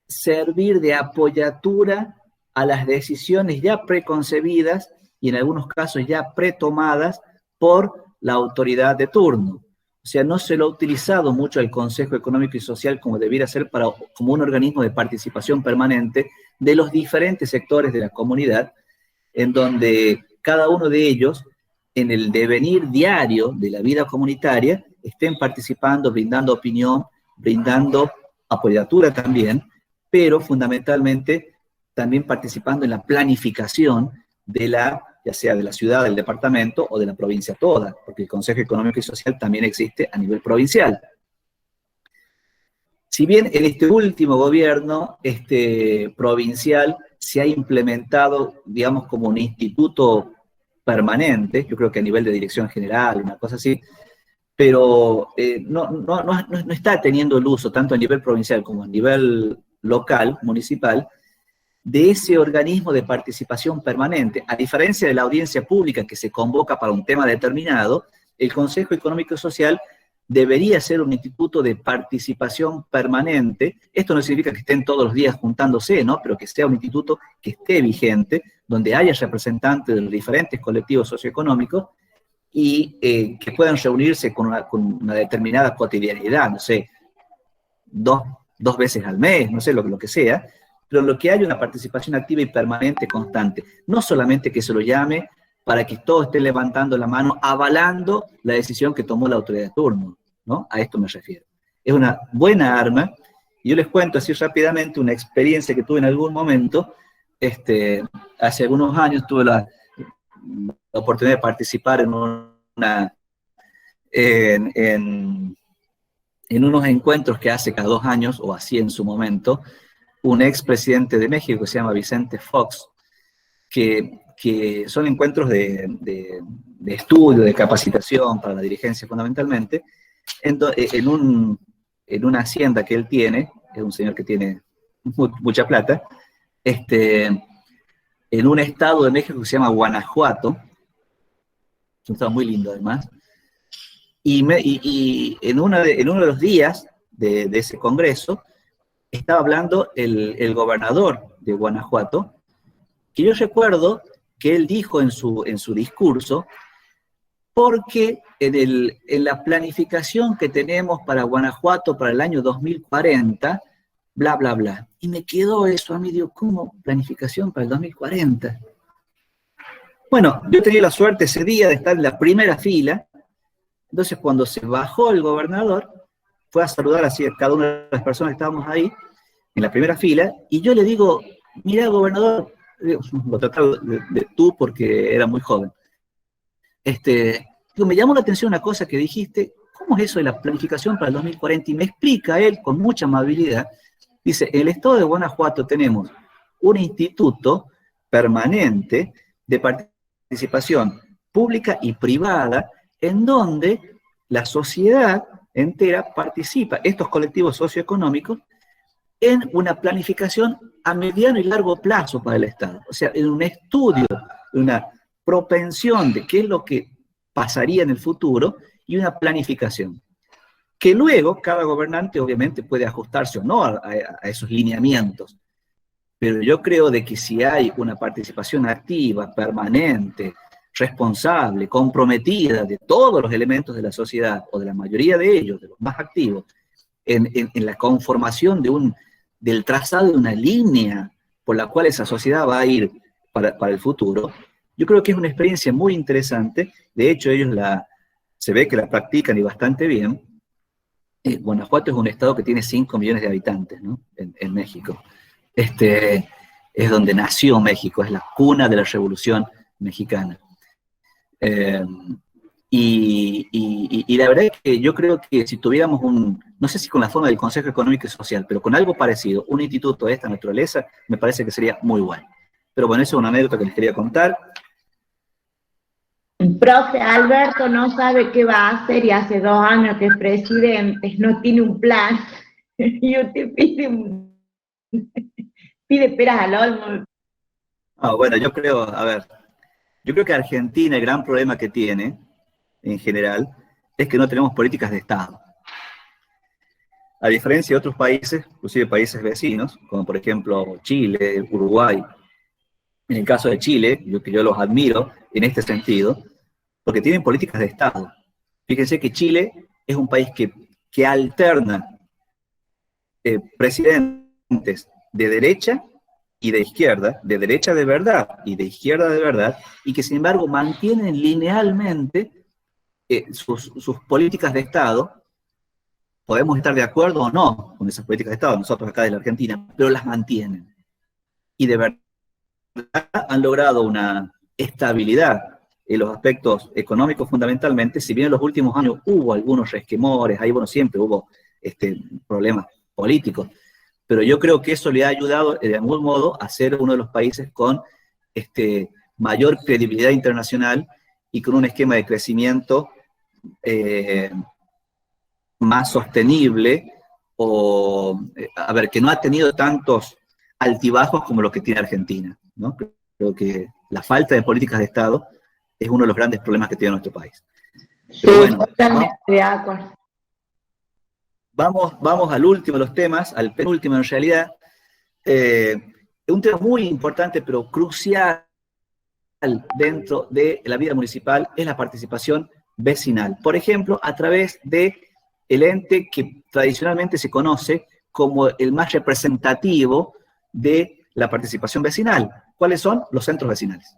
Speaker 1: servir de apoyatura a las decisiones ya preconcebidas y en algunos casos ya pretomadas por la autoridad de turno. O sea, no se lo ha utilizado mucho el Consejo Económico y Social como debiera ser como un organismo de participación permanente de los diferentes sectores de la comunidad, en donde cada uno de ellos, en el devenir diario de la vida comunitaria, estén participando, brindando opinión, brindando apoyatura también, pero fundamentalmente también participando en la planificación de ya sea de la ciudad, del departamento o de la provincia toda, porque el Consejo Económico y Social también existe a nivel provincial. Si bien en este último gobierno provincial se ha implementado, digamos, como un instituto permanente, yo creo que a nivel de dirección general, una cosa así, pero no está teniendo el uso, tanto a nivel provincial como a nivel local, municipal, de ese organismo de participación permanente. A diferencia de la audiencia pública que se convoca para un tema determinado, el Consejo Económico y Social debería ser un instituto de participación permanente. Esto no significa que estén todos los días juntándose, ¿no? Pero que sea un instituto que esté vigente, donde haya representantes de los diferentes colectivos socioeconómicos y que puedan reunirse con una determinada cotidianidad, no sé, dos veces al mes, no sé, lo que sea, pero lo que haya una participación activa y permanente constante. No solamente que se lo llame para que todos estén levantando la mano, avalando la decisión que tomó la autoridad de turno, ¿no? A esto me refiero. Es una buena arma, y yo les cuento así rápidamente una experiencia que tuve en algún momento. Hace algunos años tuve la oportunidad de participar en unos encuentros que hace cada 2 años, o así en su momento, un expresidente de México que se llama Vicente Fox, que que son encuentros de estudio, de capacitación para la dirigencia fundamentalmente, en una hacienda que él tiene, es un señor que tiene mucha plata, en un estado de México que se llama Guanajuato, es un estado muy lindo además, y en uno de los días de ese congreso, estaba hablando el gobernador de Guanajuato, que yo recuerdo que él dijo en su discurso, porque en la planificación que tenemos para Guanajuato para el año 2040, bla, bla, bla. Y me quedó eso a mí, digo, ¿cómo planificación para el 2040? Bueno, yo tenía la suerte ese día de estar en la primera fila, entonces cuando se bajó el gobernador, fue a saludar así a cada una de las personas que estábamos ahí, en la primera fila, y yo le digo, mira, gobernador, lo trataba de tú porque era muy joven, digo, me llamó la atención una cosa que dijiste, ¿cómo es eso de la planificación para el 2040? Y me explica él con mucha amabilidad, dice, en el estado de Guanajuato tenemos un instituto permanente de participación pública y privada, en donde la sociedad entera participa, estos colectivos socioeconómicos, en una planificación a mediano y largo plazo para el Estado. O sea, en un estudio, una propensión de qué es lo que pasaría en el futuro y una planificación. Que luego cada gobernante obviamente puede ajustarse o no a esos lineamientos. Pero yo creo de que si hay una participación activa, permanente, responsable, comprometida de todos los elementos de la sociedad, o de la mayoría de ellos, de los más activos, en la conformación del trazado de una línea por la cual esa sociedad va a ir para el futuro, yo creo que es una experiencia muy interesante. De hecho, ellos se ve que la practican y bastante bien. Guanajuato es un estado que tiene 5 millones de habitantes, ¿no? En México. Es donde nació México, es la cuna de la Revolución Mexicana. Y la verdad es que yo creo que si tuviéramos no sé si con la forma del Consejo Económico y Social, pero con algo parecido, un instituto de esta naturaleza, me parece que sería muy bueno. Pero bueno, eso es una anécdota que les quería contar.
Speaker 2: El profe Alberto no sabe qué va a hacer y hace 2 años que es presidente, no tiene un plan, y usted pide peras al olmo.
Speaker 1: Bueno, yo creo que Argentina, el gran problema que tiene, en general, es que no tenemos políticas de Estado. A diferencia de otros países, inclusive países vecinos, como por ejemplo Chile, Uruguay. En el caso de Chile, yo los admiro en este sentido, porque tienen políticas de Estado. Fíjense que Chile es un país que alterna presidentes de derecha y de izquierda, de derecha de verdad y de izquierda de verdad, y que sin embargo mantienen linealmente sus políticas de Estado. Podemos estar de acuerdo o no con esas políticas de Estado, nosotros acá de la Argentina, pero las mantienen. Y de verdad han logrado una estabilidad en los aspectos económicos fundamentalmente, si bien en los últimos años hubo algunos resquemores, ahí bueno, siempre hubo problemas políticos, pero yo creo que eso le ha ayudado de algún modo a ser uno de los países con mayor credibilidad internacional y con un esquema de crecimiento más sostenible, que no ha tenido tantos altibajos como los que tiene Argentina, ¿no? Creo que la falta de políticas de Estado es uno de los grandes problemas que tiene nuestro país. Pero bueno,
Speaker 2: totalmente de acuerdo.
Speaker 1: Vamos al último de los temas, al penúltimo en realidad. Un tema muy importante, pero crucial dentro de la vida municipal, es la participación vecinal. Por ejemplo, a través del ente que tradicionalmente se conoce como el más representativo de la participación vecinal. ¿Cuáles son? Los centros vecinales.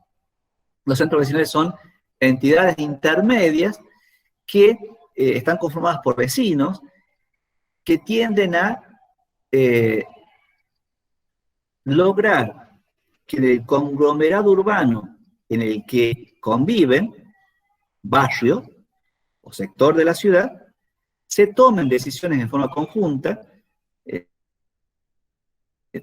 Speaker 1: Los centros vecinales son entidades intermedias que están conformadas por vecinos que tienden a lograr que en el conglomerado urbano en el que conviven, barrio o sector de la ciudad, se tomen decisiones en forma conjunta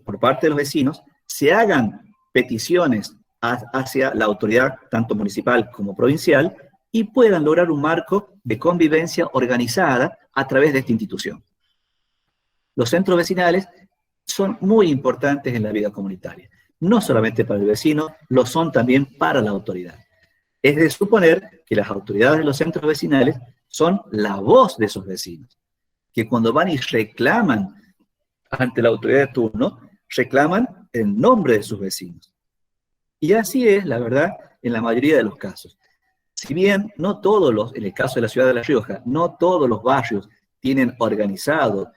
Speaker 1: por parte de los vecinos, se hagan peticiones hacia la autoridad, tanto municipal como provincial, y puedan lograr un marco de convivencia organizada a través de esta institución. Los centros vecinales son muy importantes en la vida comunitaria, no solamente para el vecino, lo son también para la autoridad. Es de suponer que las autoridades de los centros vecinales son la voz de esos vecinos, que cuando van y reclaman ante la autoridad de turno, reclaman en nombre de sus vecinos. Y así es, la verdad, en la mayoría de los casos. Si bien no todos en el caso de la ciudad de La Rioja, no todos los barrios tienen organizado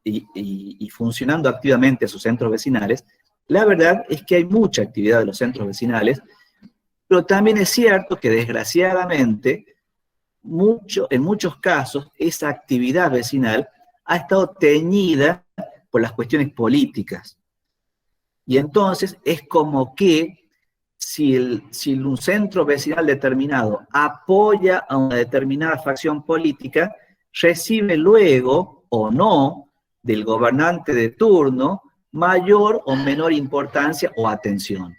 Speaker 1: y funcionando activamente sus centros vecinales, la verdad es que hay mucha actividad de los centros vecinales, pero también es cierto que desgraciadamente, en muchos casos, esa actividad vecinal ha estado teñida por las cuestiones políticas. Y entonces es como que si un centro vecinal determinado apoya a una determinada facción política, recibe luego o no del gobernante de turno mayor o menor importancia o atención.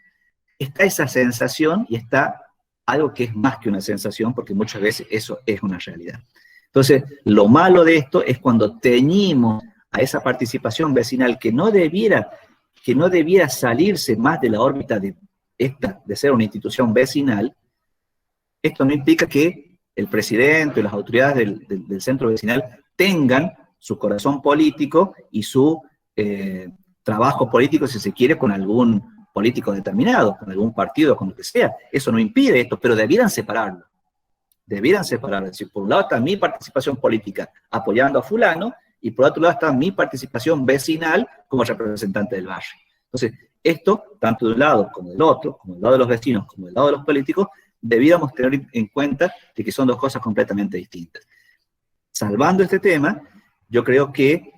Speaker 1: Está esa sensación y está algo que es más que una sensación, porque muchas veces eso es una realidad. Entonces, lo malo de esto es cuando teñimos a esa participación vecinal que no debiera salirse más de la órbita de ser una institución vecinal. Esto no implica que el presidente y las autoridades del centro vecinal tengan su corazón político y su trabajo político, si se quiere, con algún político determinado, con algún partido, con lo que sea. Eso no impide esto, pero debieran separarlo. Debieran separarlo. Es decir, por un lado está mi participación política apoyando a fulano, y por otro lado está mi participación vecinal como representante del barrio. Entonces, esto, tanto de un lado como del otro, como del lado de los vecinos, como del lado de los políticos, debiéramos tener en cuenta de que son dos cosas completamente distintas. Salvando este tema, yo creo que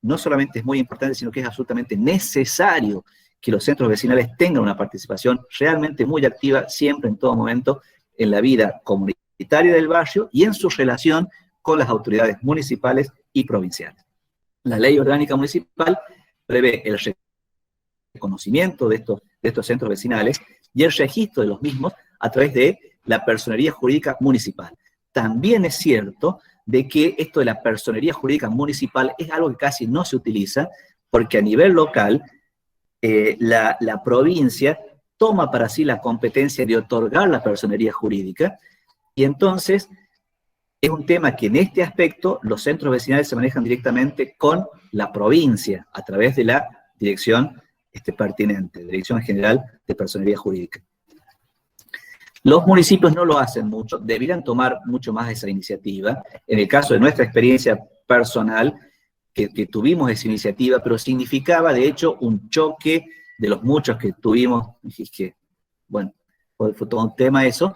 Speaker 1: no solamente es muy importante, sino que es absolutamente necesario que los centros vecinales tengan una participación realmente muy activa, siempre, en todo momento, en la vida comunitaria del barrio y en su relación con las autoridades municipales y provinciales. La Ley Orgánica Municipal prevé el reconocimiento de estos centros vecinales y el registro de los mismos a través de la personería jurídica municipal. También es cierto de que esto de la personería jurídica municipal es algo que casi no se utiliza, porque a nivel local la provincia toma para sí la competencia de otorgar la personería jurídica, y entonces es un tema que en este aspecto los centros vecinales se manejan directamente con la provincia, a través de la dirección pertinente, Dirección General de Personería Jurídica. Los municipios no lo hacen mucho, deberían tomar mucho más esa iniciativa. En el caso de nuestra experiencia personal, que tuvimos esa iniciativa, pero significaba de hecho un choque de los muchos que tuvimos, que, bueno, fue todo un tema eso,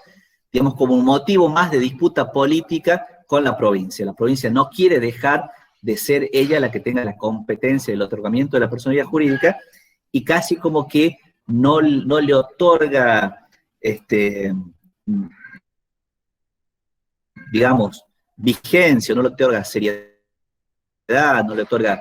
Speaker 1: digamos, como un motivo más de disputa política con la provincia. La provincia no quiere dejar de ser ella la que tenga la competencia del otorgamiento de la personería jurídica, y casi como que no le otorga, digamos, vigencia, no le otorga seriedad, no le otorga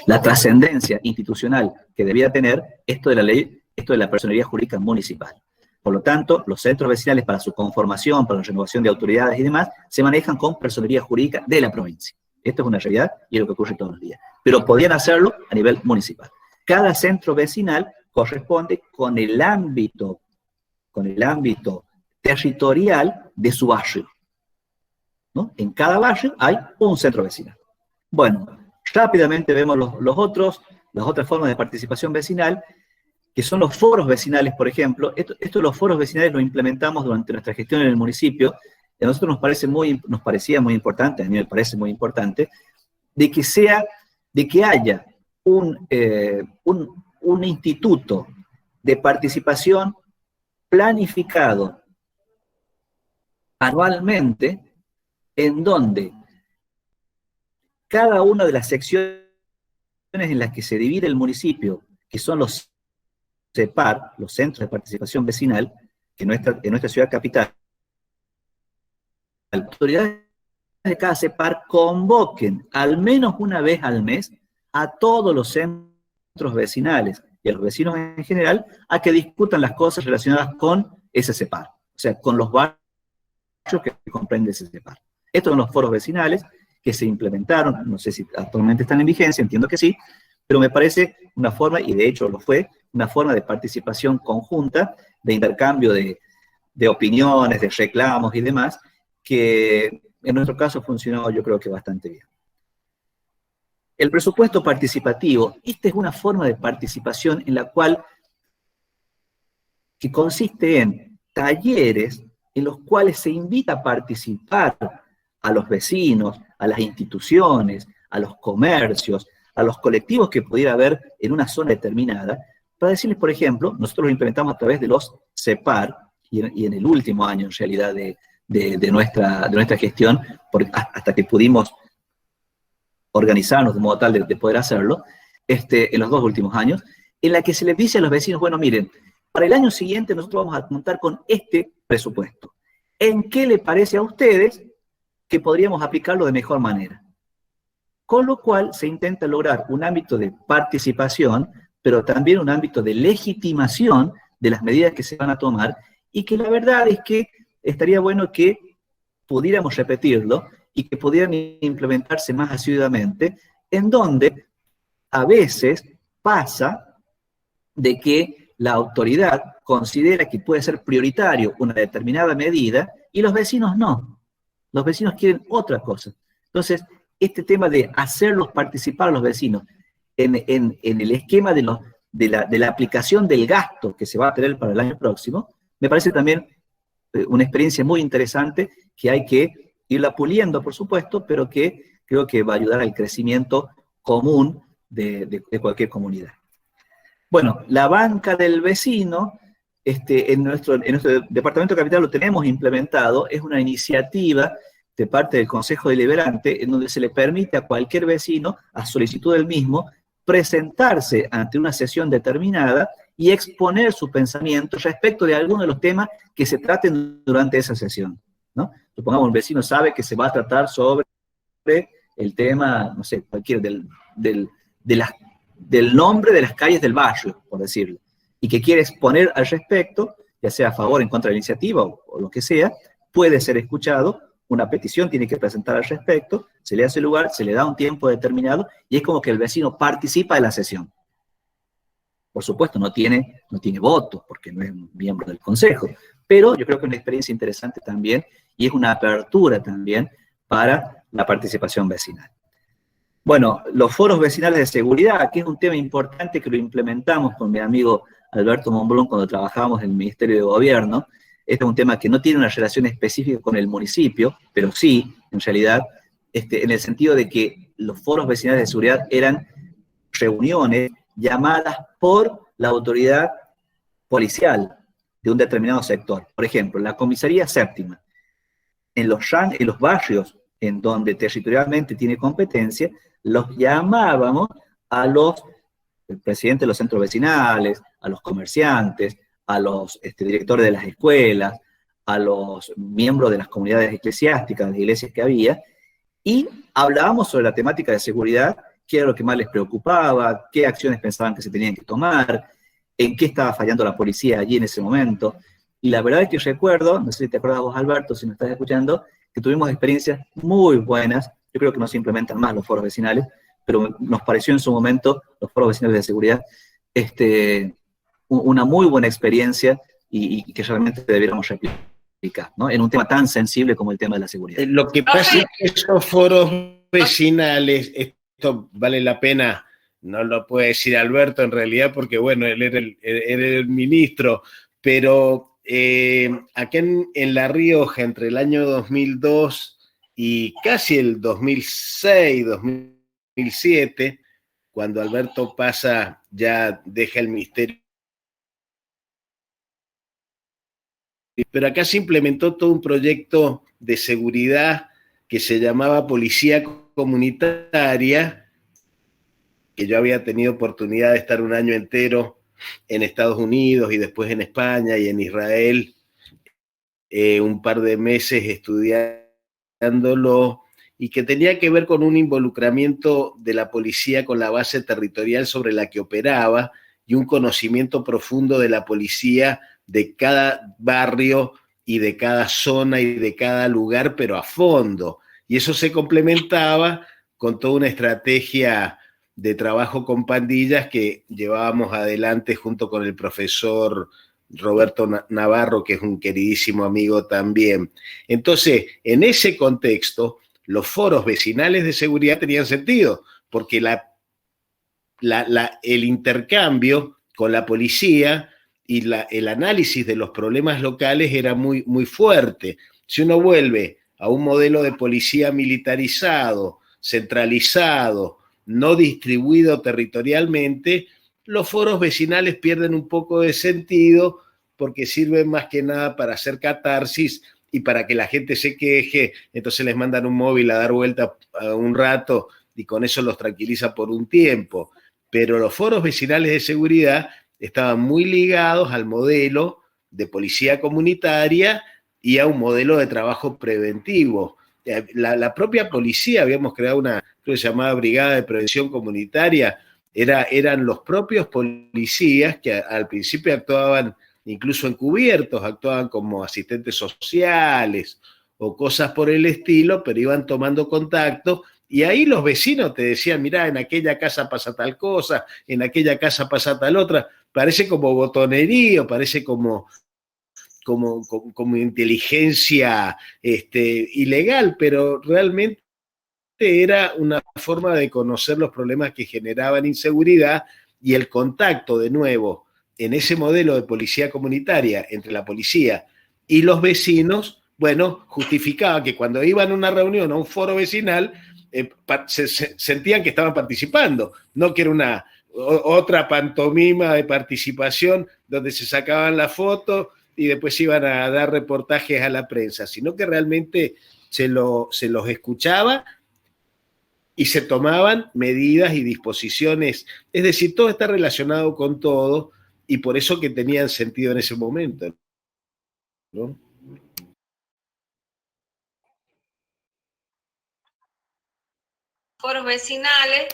Speaker 1: la trascendencia institucional que debía tener esto de la ley, esto de la personería jurídica municipal. Por lo tanto, los centros vecinales, para su conformación, para la renovación de autoridades y demás, se manejan con personería jurídica de la provincia. Esto es una realidad y es lo que ocurre todos los días. Pero podrían hacerlo a nivel municipal. Cada centro vecinal corresponde con el ámbito territorial de su barrio, ¿no? En cada barrio hay un centro vecinal. Bueno, rápidamente vemos las otras formas de participación vecinal, que son los foros vecinales, por ejemplo. Esto de los foros vecinales lo implementamos durante nuestra gestión en el municipio. A nosotros nos parecía muy importante, a mí me parece muy importante, de que haya un instituto de participación planificado anualmente, en donde cada una de las secciones en las que se divide el municipio, que son los CEPAR, los Centros de Participación Vecinal, que en nuestra ciudad capital, las autoridades de cada CEPAR convoquen al menos una vez al mes a todos los centros vecinales y a los vecinos en general a que discutan las cosas relacionadas con ese CEPAR, o sea, con los barrios que comprende ese CEPAR. Estos son los foros vecinales que se implementaron, no sé si actualmente están en vigencia, entiendo que sí, pero me parece una forma, y de hecho lo fue, una forma de participación conjunta, de intercambio de opiniones, de reclamos y demás, que en nuestro caso funcionó yo creo que bastante bien. El presupuesto participativo, esta es una forma de participación en la cual, que consiste en talleres en los cuales se invita a participar a los vecinos, a las instituciones, a los comercios, a los colectivos que pudiera haber en una zona determinada, para decirles, por ejemplo, nosotros lo implementamos a través de los CEPAR, y en el último año, en realidad, de nuestra gestión, hasta que pudimos organizarnos de modo tal de poder hacerlo, en los 2 últimos años, en la que se les dice a los vecinos, bueno, miren, para el año siguiente nosotros vamos a contar con este presupuesto. ¿En qué le parece a ustedes que podríamos aplicarlo de mejor manera? Con lo cual se intenta lograr un ámbito de participación, pero también un ámbito de legitimación de las medidas que se van a tomar, y que la verdad es que estaría bueno que pudiéramos repetirlo y que pudieran implementarse más asiduamente, en donde a veces pasa de que la autoridad considera que puede ser prioritario una determinada medida y los vecinos no. Los vecinos quieren otra cosa. Entonces, este tema de hacerlos participar a los vecinos en el esquema de la aplicación del gasto que se va a tener para el año próximo, me parece también una experiencia muy interesante que hay que irla puliendo, por supuesto, pero que creo que va a ayudar al crecimiento común de cualquier comunidad. Bueno, la banca del vecino, en nuestro departamento capital lo tenemos implementado, es una iniciativa de parte del Consejo Deliberante en donde se le permite a cualquier vecino, a solicitud del mismo, presentarse ante una sesión determinada y exponer su pensamiento respecto de alguno de los temas que se traten durante esa sesión, ¿no? Supongamos un vecino sabe que se va a tratar sobre el tema, no sé, cualquier del nombre de las calles del barrio, por decirlo, y que quiere exponer al respecto, ya sea a favor o en contra de la iniciativa o lo que sea, puede ser escuchado, una petición tiene que presentar al respecto, se le hace lugar, se le da un tiempo determinado, y es como que el vecino participa de la sesión. Por supuesto, no tiene votos, porque no es un miembro del consejo, pero yo creo que es una experiencia interesante también, y es una apertura también para la participación vecinal. Bueno, los foros vecinales de seguridad, que es un tema importante que lo implementamos con mi amigo Alberto Monblón cuando trabajábamos en el Ministerio de Gobierno. Este es un tema que no tiene una relación específica con el municipio, pero sí, en realidad, en el sentido de que los foros vecinales de seguridad eran reuniones llamadas por la autoridad policial de un determinado sector. Por ejemplo, la comisaría séptima, en los barrios en donde territorialmente tiene competencia, los llamábamos el presidente de los centros vecinales, a los comerciantes, a los directores de las escuelas, a los miembros de las comunidades eclesiásticas, las iglesias que había, y hablábamos sobre la temática de seguridad, qué era lo que más les preocupaba, qué acciones pensaban que se tenían que tomar, en qué estaba fallando la policía allí en ese momento. Y la verdad es que recuerdo, no sé si te acuerdas vos, Alberto, si me estás escuchando, que tuvimos experiencias muy buenas. Yo creo que no se implementan más los foros vecinales, pero nos pareció en su momento, los foros vecinales de seguridad, una muy buena experiencia y que realmente debiéramos replicar, ¿no? En un tema tan sensible como el tema de la seguridad.
Speaker 4: Lo que pasa es que esos foros vecinales, esto vale la pena, no lo puede decir Alberto en realidad, porque bueno, él era el ministro, pero acá en La Rioja, entre el año 2002 y casi el 2006, 2007, cuando Alberto pasa, ya deja el ministerio, pero acá se implementó todo un proyecto de seguridad que se llamaba Policía Comunitaria, que yo había tenido oportunidad de estar un año entero en Estados Unidos y después en España y en Israel, un par de meses estudiándolo, y que tenía que ver con un involucramiento de la policía con la base territorial sobre la que operaba y un conocimiento profundo de la policía de cada barrio y de cada zona y de cada lugar, pero a fondo. Y eso se complementaba con toda una estrategia de trabajo con pandillas que llevábamos adelante junto con el profesor Roberto Navarro, que es un queridísimo amigo también. Entonces, en ese contexto, los foros vecinales de seguridad tenían sentido, porque el intercambio con la policía y el análisis de los problemas locales era muy, muy fuerte. Si uno vuelve a un modelo de policía militarizado, centralizado, no distribuido territorialmente, los foros vecinales pierden un poco de sentido porque sirven más que nada para hacer catarsis y para que la gente se queje, entonces les mandan un móvil a dar vuelta a un rato y con eso los tranquiliza por un tiempo. Pero los foros vecinales de seguridad estaban muy ligados al modelo de policía comunitaria y a un modelo de trabajo preventivo. La propia policía, habíamos creado una, creo que se llamaba Brigada de Prevención Comunitaria, eran los propios policías que al principio actuaban incluso encubiertos, actuaban como asistentes sociales o cosas por el estilo, pero iban tomando contacto y ahí los vecinos te decían, mirá, en aquella casa pasa tal cosa, en aquella casa pasa tal otra, parece como botonería, parece como inteligencia ilegal, pero realmente era una forma de conocer los problemas que generaban inseguridad y el contacto de nuevo en ese modelo de policía comunitaria entre la policía y los vecinos, bueno, justificaba que cuando iban a una reunión o a un foro vecinal se sentían que estaban participando, no que era otra pantomima de participación donde se sacaban la foto y después iban a dar reportajes a la prensa, sino que realmente se los escuchaba y se tomaban medidas y disposiciones. Es decir, todo está relacionado con todo y por eso que tenían sentido en ese momento, ¿no?
Speaker 5: Foros vecinales.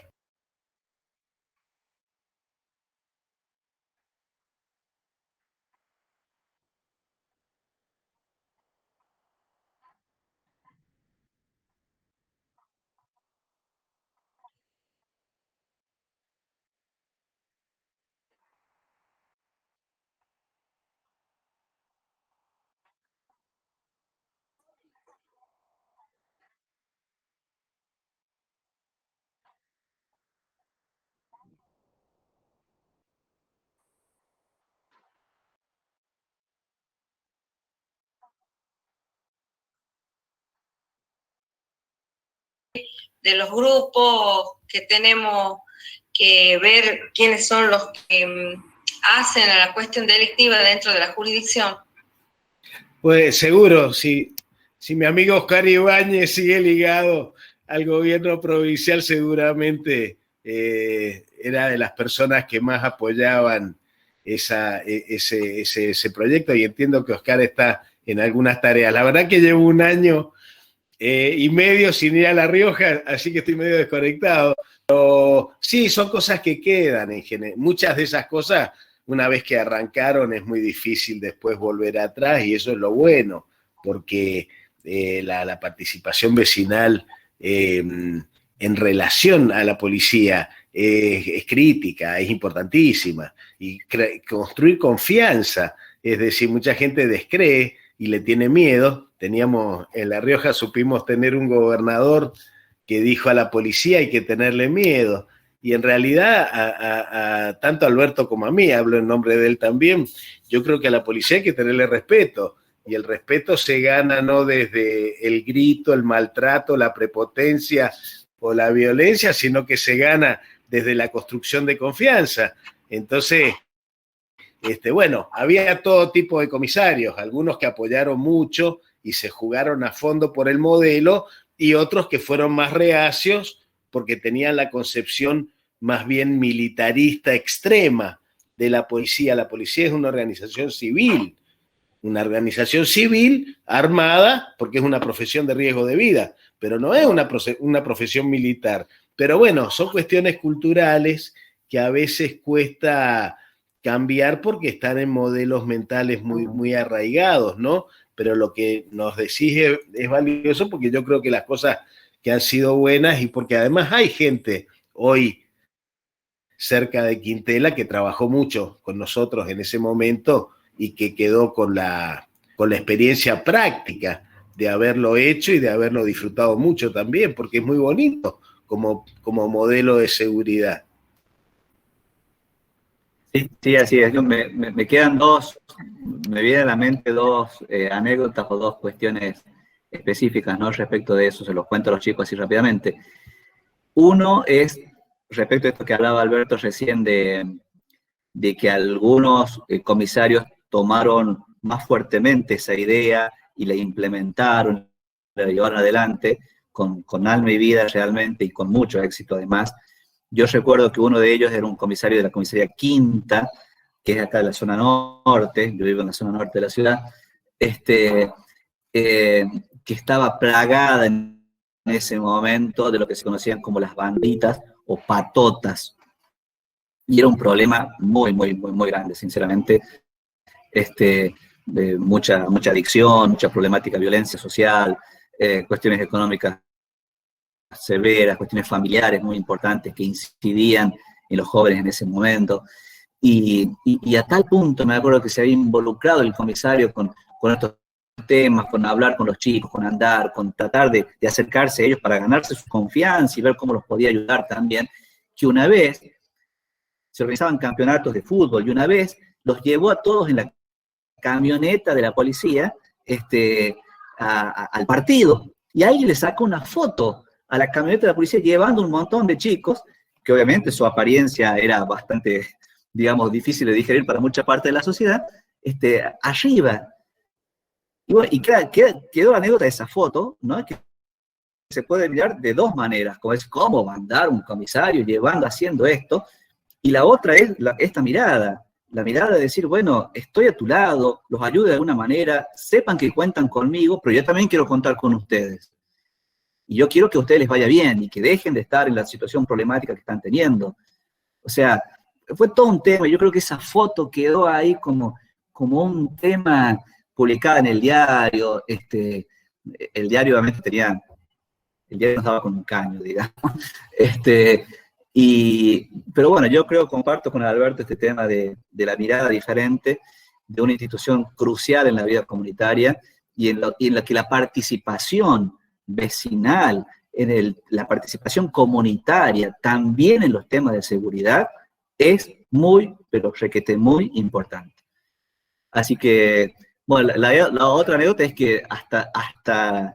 Speaker 5: De los grupos que tenemos que ver quiénes son los que hacen a la cuestión delictiva dentro de la jurisdicción.
Speaker 4: Pues seguro, si mi amigo Oscar Ibáñez sigue ligado al gobierno provincial, seguramente era de las personas que más apoyaban ese proyecto, y entiendo que Oscar está en algunas tareas. La verdad que llevo un año y medio sin ir a La Rioja, así que estoy medio desconectado. Pero sí, son cosas que quedan en general. Muchas de esas cosas, una vez que arrancaron, es muy difícil después volver atrás, y eso es lo bueno, porque la participación vecinal en relación a la policía es crítica, es importantísima, y construir confianza, es decir, mucha gente descree y le tiene miedo. Teníamos en La Rioja, supimos tener un gobernador que dijo a la policía hay que tenerle miedo, y en realidad a tanto a Alberto como a mí, hablo en nombre de él también, yo creo que a la policía hay que tenerle respeto, y el respeto se gana no desde el grito, el maltrato, la prepotencia o la violencia, sino que se gana desde la construcción de confianza. Entonces, bueno, había todo tipo de comisarios, algunos que apoyaron mucho y se jugaron a fondo por el modelo, y otros que fueron más reacios porque tenían la concepción más bien militarista extrema de la policía. La policía es una organización civil, una organización civil armada, porque es una profesión de riesgo de vida, pero no es una profesión militar. Pero bueno, son cuestiones culturales que a veces cuesta cambiar porque están en modelos mentales muy, muy arraigados, ¿no? Pero lo que nos decís es valioso porque yo creo que las cosas que han sido buenas y porque además hay gente hoy cerca de Quintela que trabajó mucho con nosotros en ese momento y que quedó con la experiencia práctica de haberlo hecho y de haberlo disfrutado mucho también, porque es muy bonito como modelo de seguridad.
Speaker 1: Sí, así es. Me quedan me vienen a la mente dos anécdotas o dos cuestiones específicas, ¿no? Respecto de eso, se los cuento a los chicos así rápidamente. Uno es respecto a esto que hablaba Alberto recién de que algunos comisarios tomaron más fuertemente esa idea y la implementaron, la llevaron adelante con alma y vida realmente y con mucho éxito además. Yo recuerdo que uno de ellos era un comisario de la comisaría Quinta, que es acá de la zona norte, yo vivo en la zona norte de la ciudad, que estaba plagada en ese momento de lo que se conocían como las banditas o patotas. Y era un problema muy, muy, muy, muy grande, sinceramente. Mucha adicción, mucha problemática, violencia social, cuestiones económicas severas, cuestiones familiares muy importantes que incidían en los jóvenes en ese momento. Y a tal punto me acuerdo que se había involucrado el comisario con estos temas, con hablar con los chicos, con andar, con tratar de acercarse a ellos para ganarse su confianza y ver cómo los podía ayudar también, que una vez se organizaban campeonatos de fútbol y una vez los llevó a todos en la camioneta de la policía al partido. Y ahí le sacó una foto a la camioneta de la policía llevando un montón de chicos, que obviamente su apariencia era bastante, digamos, difícil de digerir para mucha parte de la sociedad, arriba. Y bueno, quedó la anécdota de esa foto, ¿no? Que se puede mirar de dos maneras, como es cómo mandar un comisario haciendo esto, y la otra es esta mirada, la mirada de decir, bueno, estoy a tu lado, los ayudo de alguna manera, sepan que cuentan conmigo, pero yo también quiero contar con ustedes. Y yo quiero que a ustedes les vaya bien y que dejen de estar en la situación problemática que están teniendo. O sea, fue todo un tema. Yo creo que esa foto quedó ahí como un tema publicado en el diario. El diario obviamente el diario nos daba con un caño, digamos. Pero bueno, yo comparto con Alberto este tema de la mirada diferente de una institución crucial en la vida comunitaria y en la que la participación vecinal, la participación comunitaria, también en los temas de seguridad, es muy, pero requete muy importante. Así que, bueno, la otra anécdota es que hasta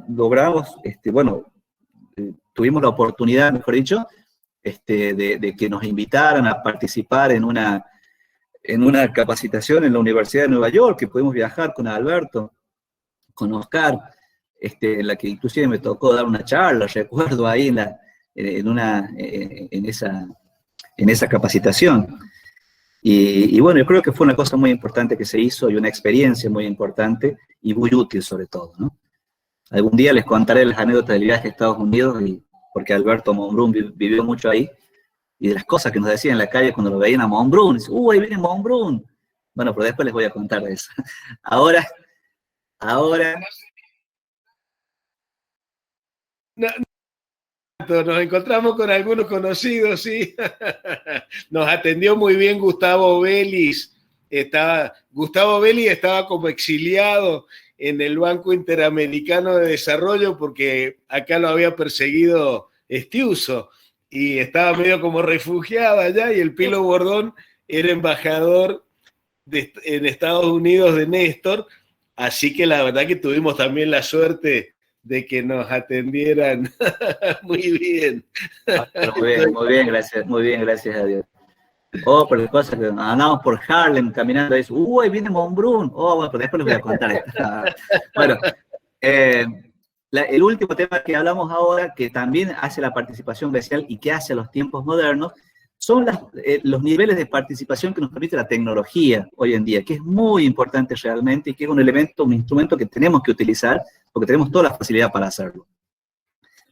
Speaker 1: logramos, tuvimos la oportunidad, mejor dicho, de que nos invitaran a participar en una capacitación en la Universidad de Nueva York, que pudimos viajar con Alberto, con Oscar, en la que inclusive me tocó dar una charla, recuerdo ahí en esa capacitación. Y bueno, yo creo que fue una cosa muy importante que se hizo y una experiencia muy importante y muy útil sobre todo, ¿no? Algún día les contaré las anécdotas del viaje a Estados Unidos, porque Alberto Monbrun vivió mucho ahí, y de las cosas que nos decían en la calle cuando lo veían a Monbrun, dice, ahí viene Monbrun. Bueno, pero después les voy a contar de eso. Ahora...
Speaker 4: Nos encontramos con algunos conocidos, sí. Nos atendió muy bien Gustavo Vélez. Gustavo Vélez estaba como exiliado en el Banco Interamericano de Desarrollo porque acá lo había perseguido Estiuso y estaba medio como refugiado allá, y el Pilo Bordón era embajador en Estados Unidos de Néstor, así que la verdad que tuvimos también la suerte de que nos atendieran muy bien.
Speaker 1: Muy bien, gracias a Dios. Por las cosas que andamos por Harlem caminando, y dice, ahí viene Monbrun. Bueno, pero después les voy a contar esto. Bueno, el último tema que hablamos ahora, que también hace la participación vecinal y que hace a los tiempos modernos, son los niveles de participación que nos permite la tecnología hoy en día, que es muy importante realmente y que es un elemento, un instrumento que tenemos que utilizar porque tenemos toda la facilidad para hacerlo.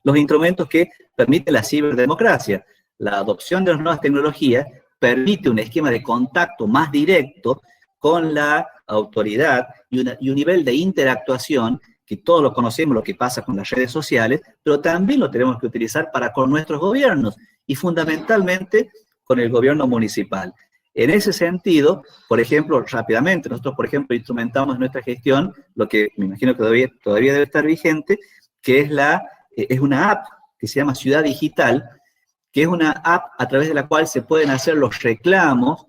Speaker 1: Los instrumentos que permiten la ciberdemocracia, la adopción de las nuevas tecnologías permite un esquema de contacto más directo con la autoridad y un nivel de interactuación que todos lo conocemos, lo que pasa con las redes sociales, pero también lo tenemos que utilizar para con nuestros gobiernos y fundamentalmente con el gobierno municipal. En ese sentido, por ejemplo, rápidamente, nosotros, por ejemplo, instrumentamos en nuestra gestión lo que me imagino que todavía debe estar vigente, que es una app que se llama Ciudad Digital, que es una app a través de la cual se pueden hacer los reclamos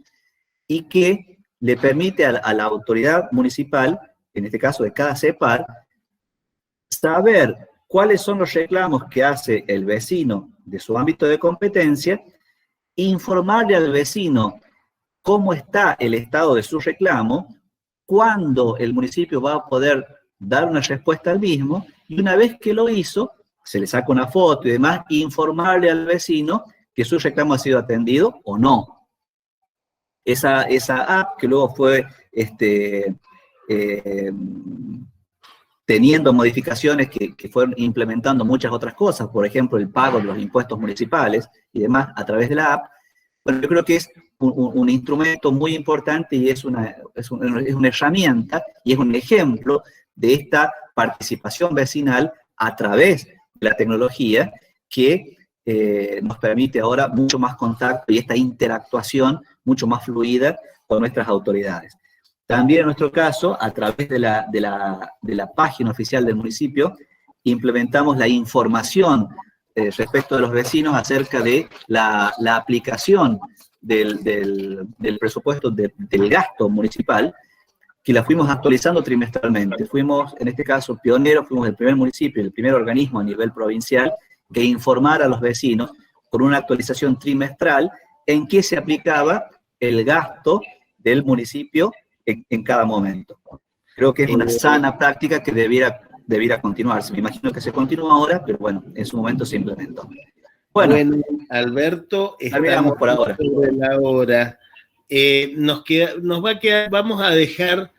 Speaker 1: y que le permite a la autoridad municipal, en este caso de cada CEPAR, saber cuáles son los reclamos que hace el vecino de su ámbito de competencia, informarle al vecino cómo está el estado de su reclamo, cuándo el municipio va a poder dar una respuesta al mismo, y una vez que lo hizo, se le saca una foto y demás, informarle al vecino que su reclamo ha sido atendido o no. Esa app que luego fue teniendo modificaciones que fueron implementando muchas otras cosas, por ejemplo, el pago de los impuestos municipales y demás a través de la app. Bueno, yo creo que es un instrumento muy importante y es una herramienta y es un ejemplo de esta participación vecinal a través de la tecnología que nos permite ahora mucho más contacto y esta interactuación mucho más fluida con nuestras autoridades. También en nuestro caso, a través de la página oficial del municipio, implementamos la información respecto de los vecinos acerca de la aplicación del presupuesto del gasto municipal, que la fuimos actualizando trimestralmente. Fuimos, en este caso, pioneros, fuimos el primer municipio, el primer organismo a nivel provincial que informara a los vecinos con una actualización trimestral en qué se aplicaba el gasto del municipio en cada momento. Creo que es una sana práctica que debiera continuarse. Me imagino que se continúa ahora, pero bueno, en su momento se implementó.
Speaker 4: Bueno, Alberto,
Speaker 1: estamos por ahora.
Speaker 4: Sobre la hora. Vamos a dejar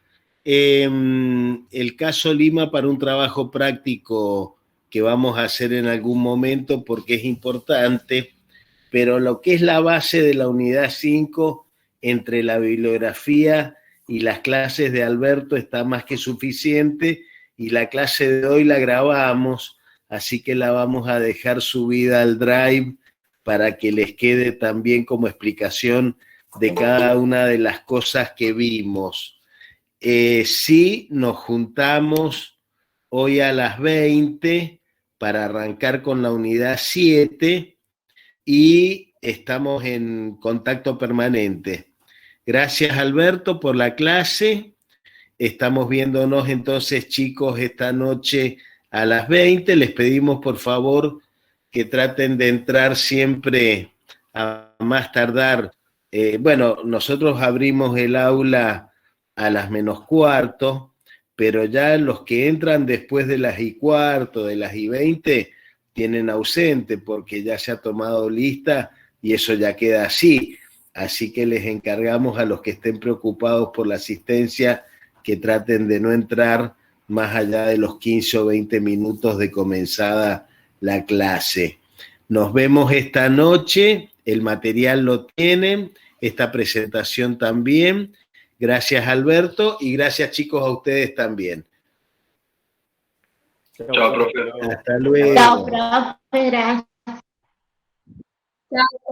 Speaker 4: el caso Lima para un trabajo práctico que vamos a hacer en algún momento porque es importante, pero lo que es la base de la unidad 5 entre la bibliografía y las clases de Alberto está más que suficiente, y la clase de hoy la grabamos, así que la vamos a dejar subida al Drive para que les quede también como explicación de cada una de las cosas que vimos. Sí, nos juntamos hoy a las 20 para arrancar con la unidad 7 y estamos en contacto permanente. Gracias, Alberto, por la clase. Estamos viéndonos entonces, chicos, esta noche a las 20. Les pedimos, por favor, que traten de entrar siempre a más tardar. Bueno, nosotros abrimos el aula a las -15, pero ya los que entran después de las 15, de las 20, tienen ausente porque ya se ha tomado lista y eso ya queda así. Así que les encargamos a los que estén preocupados por la asistencia que traten de no entrar más allá de los 15 o 20 minutos de comenzada la clase. Nos vemos esta noche, el material lo tienen, esta presentación también. Gracias, Alberto, y gracias, chicos, a ustedes también.
Speaker 3: Chao, profe.
Speaker 4: Hasta luego.
Speaker 2: Chao, profe, gracias.
Speaker 5: Chao.